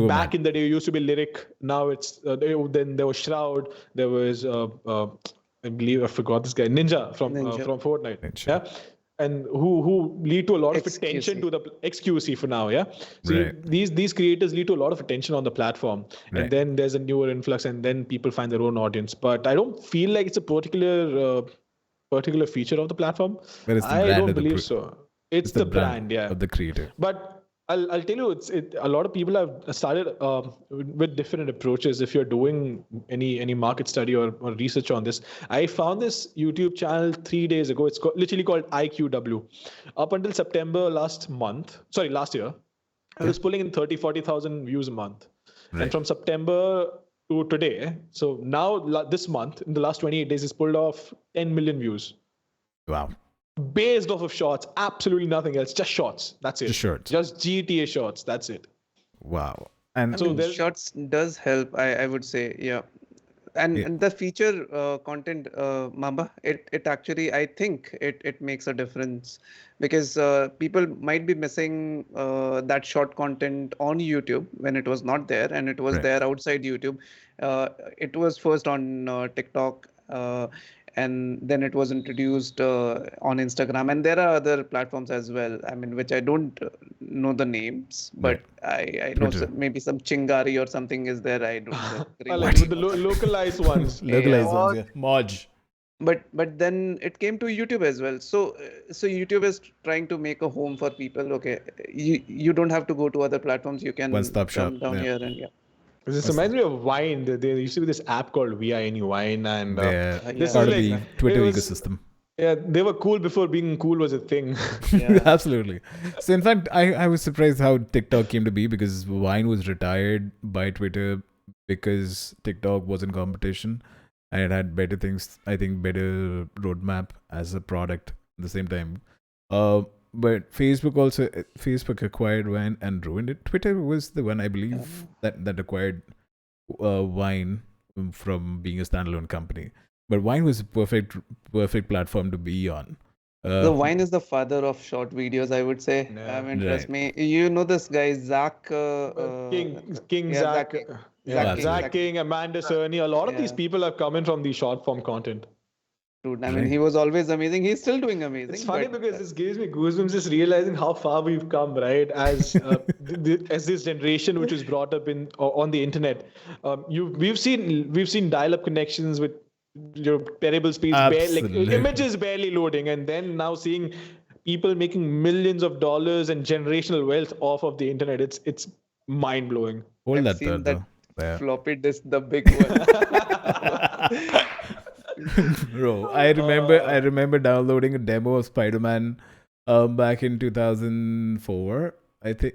back in the day it used to be Lyric. Now it's then there was Shroud. There was I believe I forgot this guy, Ninja from Fortnite. Ninja. Yeah. And who lead to a lot of XQC. attention to the XQC for now, yeah. So Right. these creators lead to a lot of attention on the platform, Right. and then there's a newer influx, and then people find their own audience. But I don't feel like it's a particular feature of the platform. But it's the I brand don't of the believe so. It's the brand, yeah. of the creator. But I'll tell you, a lot of people have started with different approaches. If you're doing any market study or research on this, I found this YouTube channel 3 days ago. It's literally called IQW. Up until September last year, it was pulling in 30,000-40,000 views a month. Right. And from September to today, so now this month, in the last 28 days, it's pulled off 10 million views. Wow. Based off of shorts, absolutely nothing else, just shorts. That's it. Just shorts. Just GTA shorts. That's it. Wow. And So there's- shorts does help, I would say, yeah. And the feature content, Mamba, it actually, I think it makes a difference, because people might be missing that short content on YouTube when it was not there, and it was Right. there outside YouTube. It was first on TikTok, and then it was introduced on Instagram, and there are other platforms as well. I mean, which I don't know the names, but I know Twitter. maybe some Chingari or something is there. I don't know. like with the localized ones. localized Yeah. ones, yeah. Moj. But then it came to YouTube as well. So YouTube is trying to make a home for people. Okay, you don't have to go to other platforms. You can One-stop shop, come down yeah. here and yeah. This reminds me of Wine. There used to be this app called VINE Wine, and They're this part is of the like Twitter it was- ecosystem. Yeah, they were cool before being cool was a thing. Yeah. Absolutely. So in fact, I was surprised how TikTok came to be, because Vine was retired by Twitter because TikTok was in competition and it had better things, I think better roadmap as a product at the same time. But Facebook acquired Vine and ruined it. Twitter was the one, I believe, that acquired Vine from being a standalone company. But Vine was a perfect platform to be on. The Vine is the father of short videos, I would say. Yeah. I mean, trust Right. me. You know this guy, Zach. King yeah, Zach, King. yeah, Zach Zach King. King, Amanda Cerny. A lot of these Yeah. people have come in from the short form content. Dude, I mean, Right. he was always amazing. He's still doing amazing. It's funny but, because this gives me goosebumps just realizing how far we've come, right? As as this generation which was brought up in on the internet, we've seen dial-up connections with terrible speeds, Absolutely. images barely loading, and then now seeing people making millions of dollars and generational wealth off of the internet. It's mind blowing. Hold I've that seen thought, that though. Yeah. floppy disk, the big one. Bro, I remember downloading a demo of Spider-Man back in 2004, I think,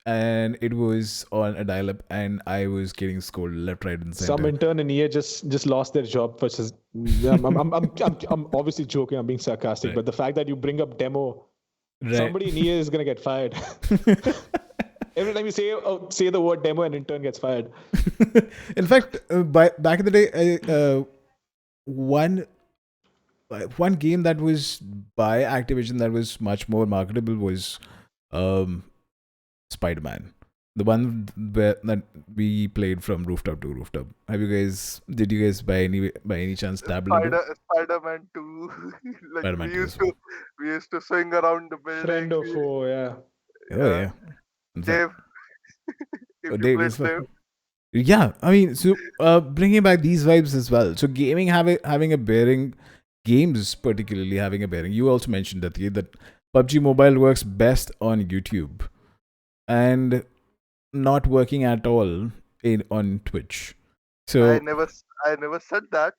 and it was on a dial-up, and I was getting scolded left, right, and center. Some intern in EA just lost their job. I'm obviously joking. I'm being sarcastic, Right. but the fact that you bring up demo, Right. somebody in EA is gonna get fired. Every time you say the word demo, an intern gets fired. In fact, back in the day, one game that was by Activision that was much more marketable was Spider-Man, the one that we played from rooftop to rooftop. Did you guys by any chance dabble into it? Spider-Man 2. Like Spider-Man we 2 used as well. to we used to swing around the building. Friend or foe, yeah. Oh yeah. In fact, Dave. If Oh, you Dave played is well. Dave. Yeah, I mean, so bringing back these vibes as well. So gaming having a bearing, games particularly having a bearing. You also mentioned that PUBG Mobile works best on YouTube, and not working at all on Twitch. So I never said that.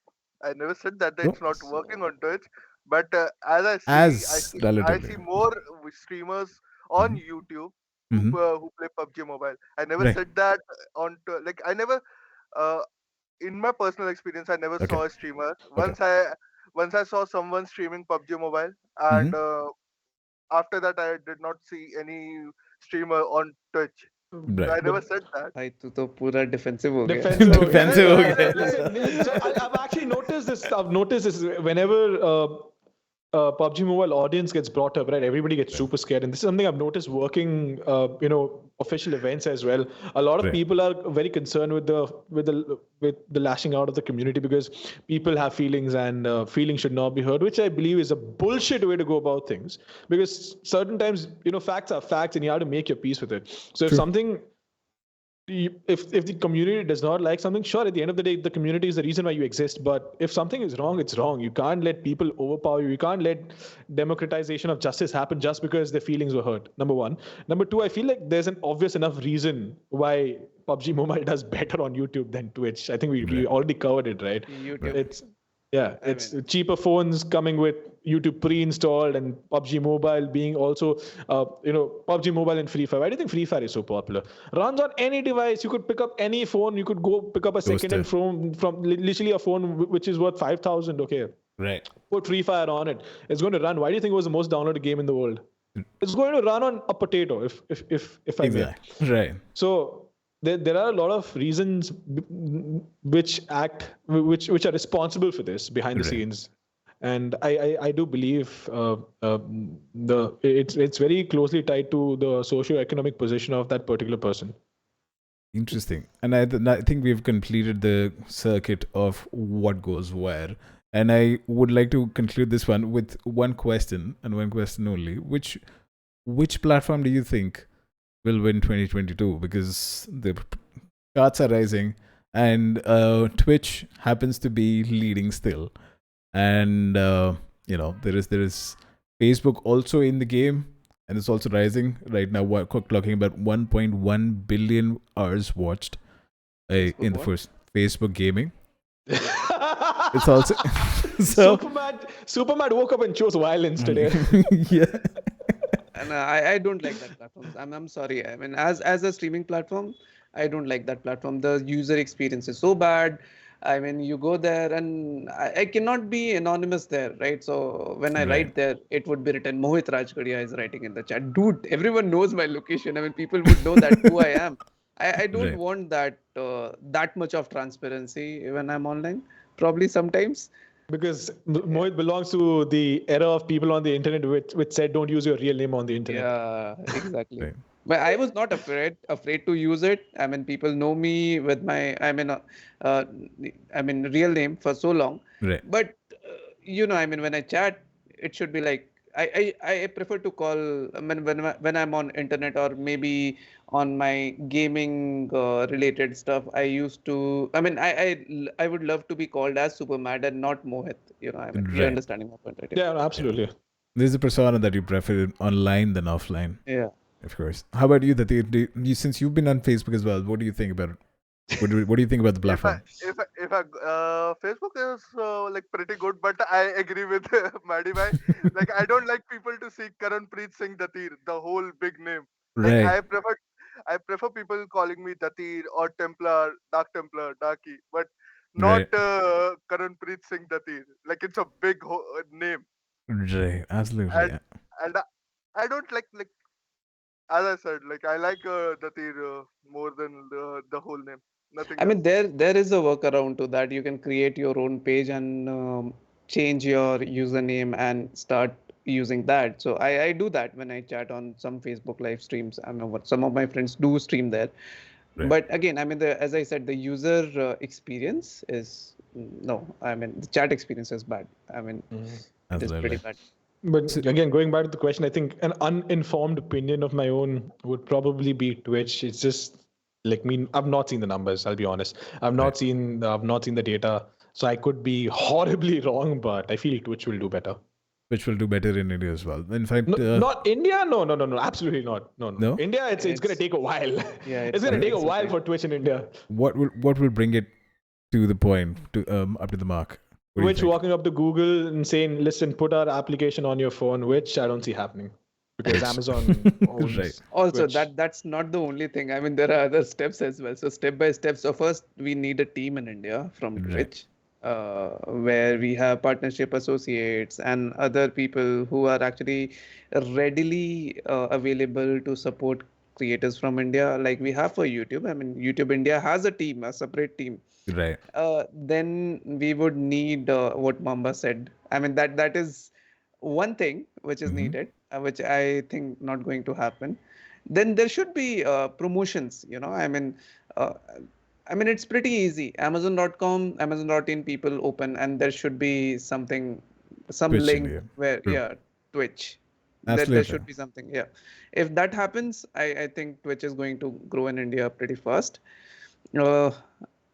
I never said that No. it's not working on Twitch. But as I see, As I relatively. see more streamers on YouTube Mhm. who play PUBG Mobile. I never Right. said that like I never in my personal experience I never Okay. saw a streamer. Once I saw someone streaming PUBG Mobile, and after that I did not see any streamer on Twitch. So Right. I never said that. भाई तू तो पूरा defensive हो गया. Defensive. Defensive हो Yeah, गया. listen, I've actually noticed this. I've noticed this whenever PUBG Mobile audience gets brought up, right? Everybody gets super scared, and this is something I've noticed working, official events as well. A lot of Right. people are very concerned with the lashing out of the community because people have feelings and feelings should not be heard, which I believe is a bullshit way to go about things. Because certain times, facts are facts, and you have to make your peace with it. So if True. something if the community does not like something, sure, at the end of the day, the community is the reason why you exist. But if something is wrong, it's wrong. You can't let people overpower you. You can't let democratization of justice happen just because their feelings were hurt. Number one. Number two, I feel like there's an obvious enough reason why PUBG Mobile does better on YouTube than Twitch. I think we already covered it, right? YouTube. It's it's cheaper phones coming with YouTube pre-installed, and PUBG Mobile being also, PUBG Mobile and Free Fire. Why do you think Free Fire is so popular? Runs on any device. You could pick up any phone. You could go pick up a second-hand phone from literally a phone which is worth 5,000. Okay, Right. put Free Fire on it. It's going to run. Why do you think it was the most downloaded game in the world? It's going to run on a potato, if I may. Exactly. Right. So there are a lot of reasons which are responsible for this behind the scenes, and I do believe it's very closely tied to the socio-economic position of that particular person. Interesting. And I think we've completed the circuit of what goes where. And I would like to conclude this one with one question and one question only. Which platform do you think will win 2022? Because the charts are rising, and Twitch happens to be leading still. And there is Facebook also in the game, and it's also rising right now. We're clocking about 1.1 billion hours watched in the first Facebook gaming. It's also so Superman woke up and chose violence today. Yeah. And I don't like that platform. I'm sorry. I mean, as a streaming platform, I don't like that platform. The user experience is so bad. I mean, you go there and I cannot be anonymous there, right? So when I write there, it would be written Mohit Rajkadia is writing in the chat. Dude, everyone knows my location. I mean, people would know that who I am. I don't want that that much of transparency when I'm online. Probably sometimes. Because Mohit belongs to the era of people on the internet which said don't use your real name on the internet. Yeah, exactly. But I was not afraid to use it. I mean, people know me with my real name for so long. Right. But I mean, when I chat, it should be like I prefer to call when I'm on internet or maybe on my gaming related stuff. I used to. I mean, I would love to be called as Super Mad and not Mohit. I mean, you're understanding my point, right? Yeah, absolutely. Yeah. There's a persona that you prefer online than offline. Yeah. Of course. How about you, Tatir? Since you've been on Facebook as well, what do you think about it? What do you think about the platform? If Facebook is like pretty good, but I agree with Maddy Bhai. Like I don't like people to see Karanpreet Singh Datir, the whole big name. Like I prefer people calling me Datir or Templar, Dark Templar, Darky, but not Karanpreet Singh Datir. Like it's a big name. Right, absolutely. And I don't like as I said, like I like Datir more than the whole name. Nothing I mean, there is a workaround to that. You can create your own page and change your username and start using that. So I do that when I chat on some Facebook live streams. I mean, some of my friends do stream there. But again, I mean, as I said, the user experience is no. I mean, the chat experience is bad. I mean, it is pretty bad. But again, going back to the question, I think an uninformed opinion of my own would probably be Twitch. It's just like me. I've not seen the numbers. I'll be honest. I've not seen the data, so I could be horribly wrong. But I feel Twitch will do better. Twitch will do better in India as well. In fact, not India. No, absolutely not. No. India, it's going to take a while. Yeah, it's going to take a while for Twitch in India. What will bring it to the point up to the mark? Which walking up to Google and saying, "Listen, put our application on your phone," which I don't see happening because Amazon owns Also, Twitch. that's not the only thing. I mean, there are other steps as well. So step by step. So first, we need a team in India from Twitch, where we have partnership associates and other people who are actually readily available to support creators from India, like we have for YouTube. I mean, YouTube India has a team, a separate team. Right. Then we would need what Mamba said. I mean, that is one thing which is Mhm. needed, which I think not going to happen, then there should be promotions. Uh, it's pretty easy. Amazon.com, Amazon.in, people open, and there should be something, some Twitch link India. where, True. yeah, Twitch. There Absolutely. should be something. Yeah, if that happens, I think Twitch is going to grow in India pretty fast. Uh,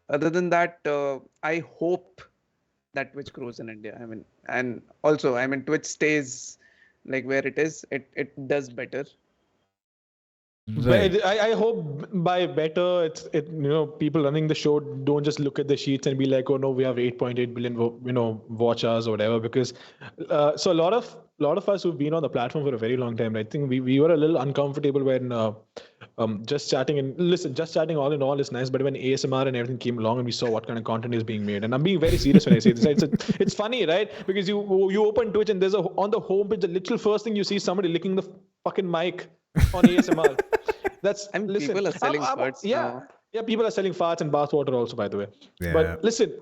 Other than that, I hope that Twitch grows in India. And also, Twitch stays like where it is. It does better. Right. But I hope by better, people running the show don't just look at the sheets and be like, oh no, we have 8.8 billion, watch hours or whatever. Because so a lot of us who've been on the platform for a very long time, I think we were a little uncomfortable when just chatting and listen, just chatting all in all is nice. But when ASMR and everything came along and we saw what kind of content is being made, and I'm being very serious when I say this, it's funny, right? Because you open Twitch and there's on the homepage, the literal first thing you see is somebody licking the fucking mic on ASMR. That's listen. People are selling farts Yeah, now. yeah. People are selling farts and bathwater also, by the way. Yeah. But listen,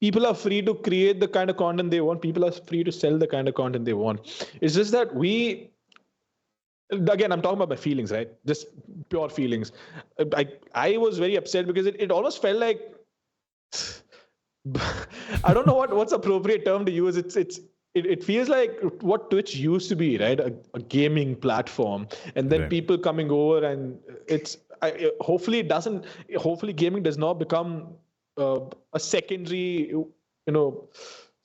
people are free to create the kind of content they want. People are free to sell the kind of content they want. It's just that again, I'm talking about my feelings, right? Just pure feelings. I was very upset because it almost felt like I don't know what's appropriate term to use. It feels like what Twitch used to be, right? A gaming platform, and then Right. people coming over, and hopefully it doesn't. Hopefully, gaming does not become a secondary,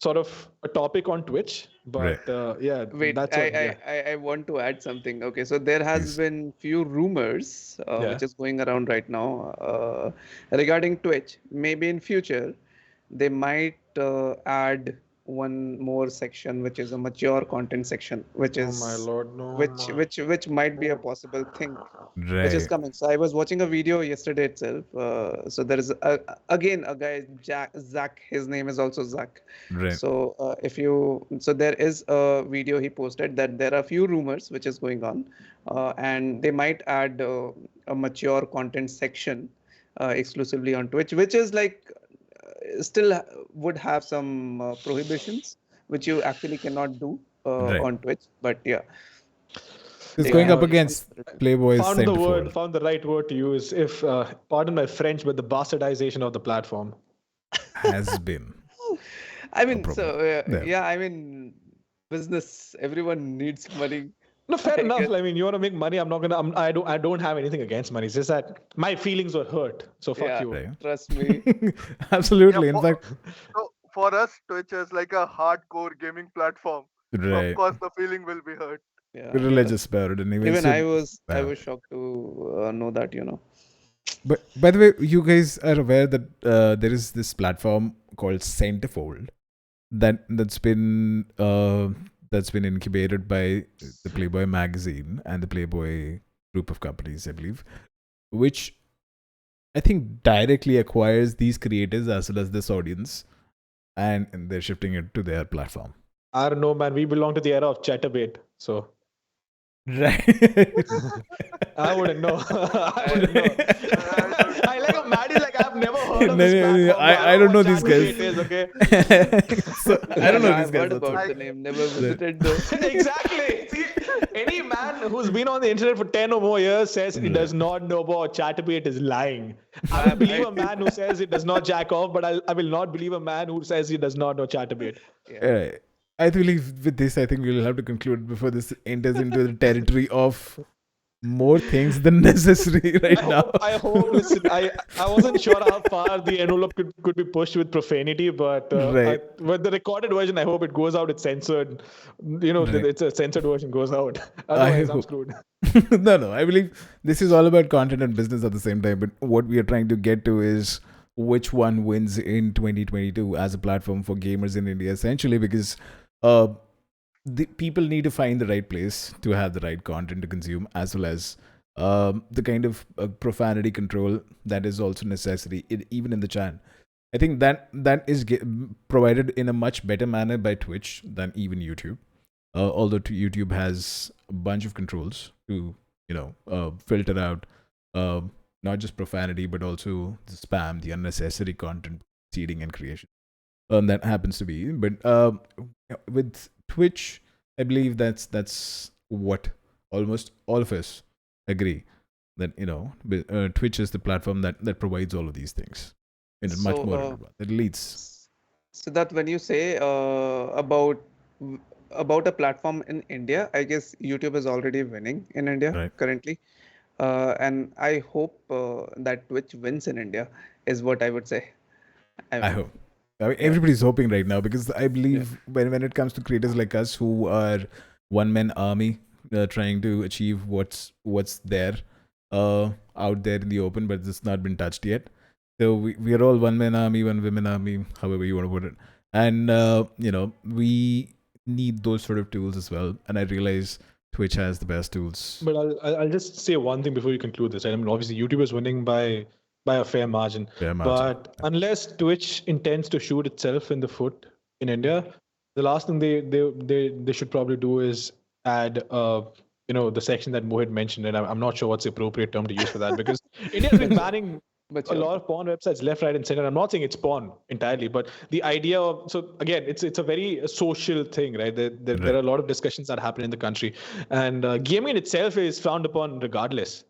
sort of a topic on Twitch. But yeah, Wait, that's what. Yeah, I want to add something. Okay, so there has Please. been few rumors yeah. which is going around right now regarding Twitch. Maybe in future they might add one more section, which is a mature content section, which Oh my is lord, no, which might be a possible thing which is Right. coming. So I was watching a video yesterday itself. So there is again a guy, Zach. His name is also Zach. Right. So so there is a video he posted that there are few rumors which is going on, and they might add a mature content section exclusively on Twitch, which is like still would have some prohibitions which you actually cannot do Right. on Twitch. But yeah, It's they going might up Yeah. against Playboy's centerfold. Found the right word to use. If pardon my French, but the bastardization of the platform. Has been a problem. Yeah. yeah, business. Everyone needs money. No, fair I enough. guess. I mean, you want to make money. I'm not gonna. I don't have anything against money. It's just that my feelings were hurt. So fuck Yeah, you. Right. trust me. Yeah, Absolutely. In fact, so for us, Twitch is like a hardcore gaming platform. So of right. course the feeling will be hurt. Yeah, Religious about and even even so. I was shocked to know that. But by the way, you guys are aware that there is this platform called Centerfold that's been incubated by the Playboy magazine and the Playboy group of companies, I believe, which I think directly acquires these creators as well as this audience, and they're shifting it to their platform. I don't know, man. We belong to the era of Chatterbait, so Right. I wouldn't know. I wouldn't know. I like how Matt is like, I've never heard of No, this no, platform. I don't know these guys. Is, okay? So I don't know I've these guys. heard That's about it. the name, never visited though. Exactly. See, any man who's been on the internet for 10 or more years says he does not know about Chatterbait is lying. I will believe a man who says he does not jack off, but I will not believe a man who says he does not know Chatterbait. Yeah. I believe with this, I think we'll have to conclude before this enters into the territory of more things than necessary right now. I hope. Listen, I wasn't sure how far the envelope could be pushed with profanity, but Right. with the recorded version, I hope it goes out. It's censored. Right. It's a censored version goes out. I Otherwise, I'm hope. screwed. No, I believe this is all about content and business at the same time. But what we are trying to get to is which one wins in 2022 as a platform for gamers in India, essentially, because uh, the people need to find the right place to have the right content to consume, as well as the kind of profanity control that is also necessary, even in the chat. I think that is provided in a much better manner by Twitch than even YouTube. Although YouTube has a bunch of controls to filter out not just profanity but also the spam, the unnecessary content seeding and creation. That happens to be, but with Twitch, I believe that's what almost all of us agree, that Twitch is the platform that provides all of these things in a much more it leads. So that when you say about a platform in India, I guess YouTube is already winning in India Right. currently, and I hope that Twitch wins in India is what I would say. I hope. I mean, yeah. everybody's hoping right now, because I Yeah. believe when it comes to creators like us who are one man army, trying to achieve what's there out there in the open, but it's not been touched yet. So we are all one man army, one women army, however you want to put it. And we need those sort of tools as well. And I realize Twitch has the best tools. But I'll just say one thing before you conclude this. Right? I mean, obviously YouTube is winning by a fair margin. But unless Twitch intends to shoot itself in the foot in India, the last thing they should probably do is add the section that Mohit mentioned, and I'm not sure what's the appropriate term to use for that, because India has been banning a lot of porn websites left, right, and center. I'm not saying it's porn entirely, but the idea of, so again, it's a very social thing, right? There are a lot of discussions that happen in the country, and gaming itself is frowned upon regardless.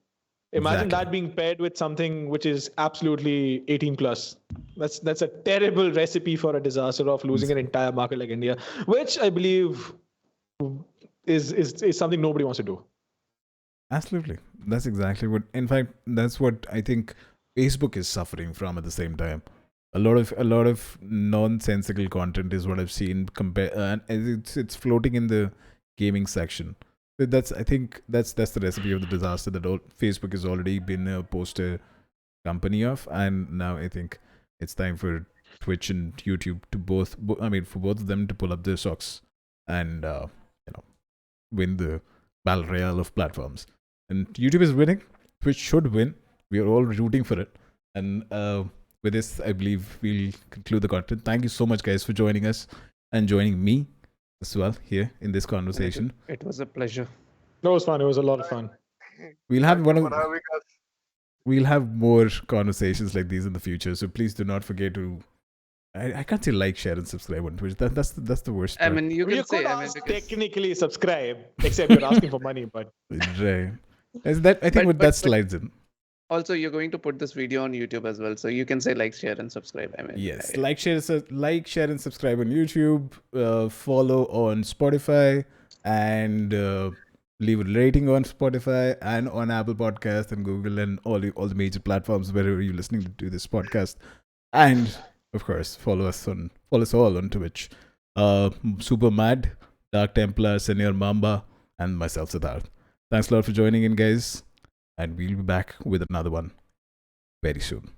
Imagine that being paired with something which is absolutely 18 plus. That's a terrible recipe for a disaster of losing an entire market like India, which I believe is something nobody wants to do. Absolutely. That's exactly what, in fact, that's what I think Facebook is suffering from at the same time. A lot of nonsensical content is what I've seen, and it's floating in the gaming section. I think that's the recipe of the disaster that Facebook has already been a poster company of, and now I think it's time for Twitch and YouTube to for both of them to pull up their socks and win the battle royale of platforms. And YouTube is winning. Twitch should win. We are all rooting for it. And with this, I believe we'll conclude the content. Thank you so much, guys, for joining us and joining me as well here in this conversation. It was a pleasure. No, it was fun. It was a lot of fun. We'll have having us. We'll have more conversations like these in the future. So please do not forget to. I can't say like, share, and subscribe on Twitch. That's the worst part. I mean, you can say. Technically subscribe, except you're asking for money, but right. I think that slides in. Also, you're going to put this video on YouTube as well, so you can say like, share, and subscribe. I mean, yes, like, share, and subscribe on YouTube. Follow on Spotify, and leave a rating on Spotify and on Apple Podcast and Google and all the major platforms wherever you're listening to this podcast. And of course, follow us all on Twitch. Super Mad, Dark Templar, Senior Mamba, and myself, Siddharth. Thanks a lot for joining in, guys. And we'll be back with another one very soon.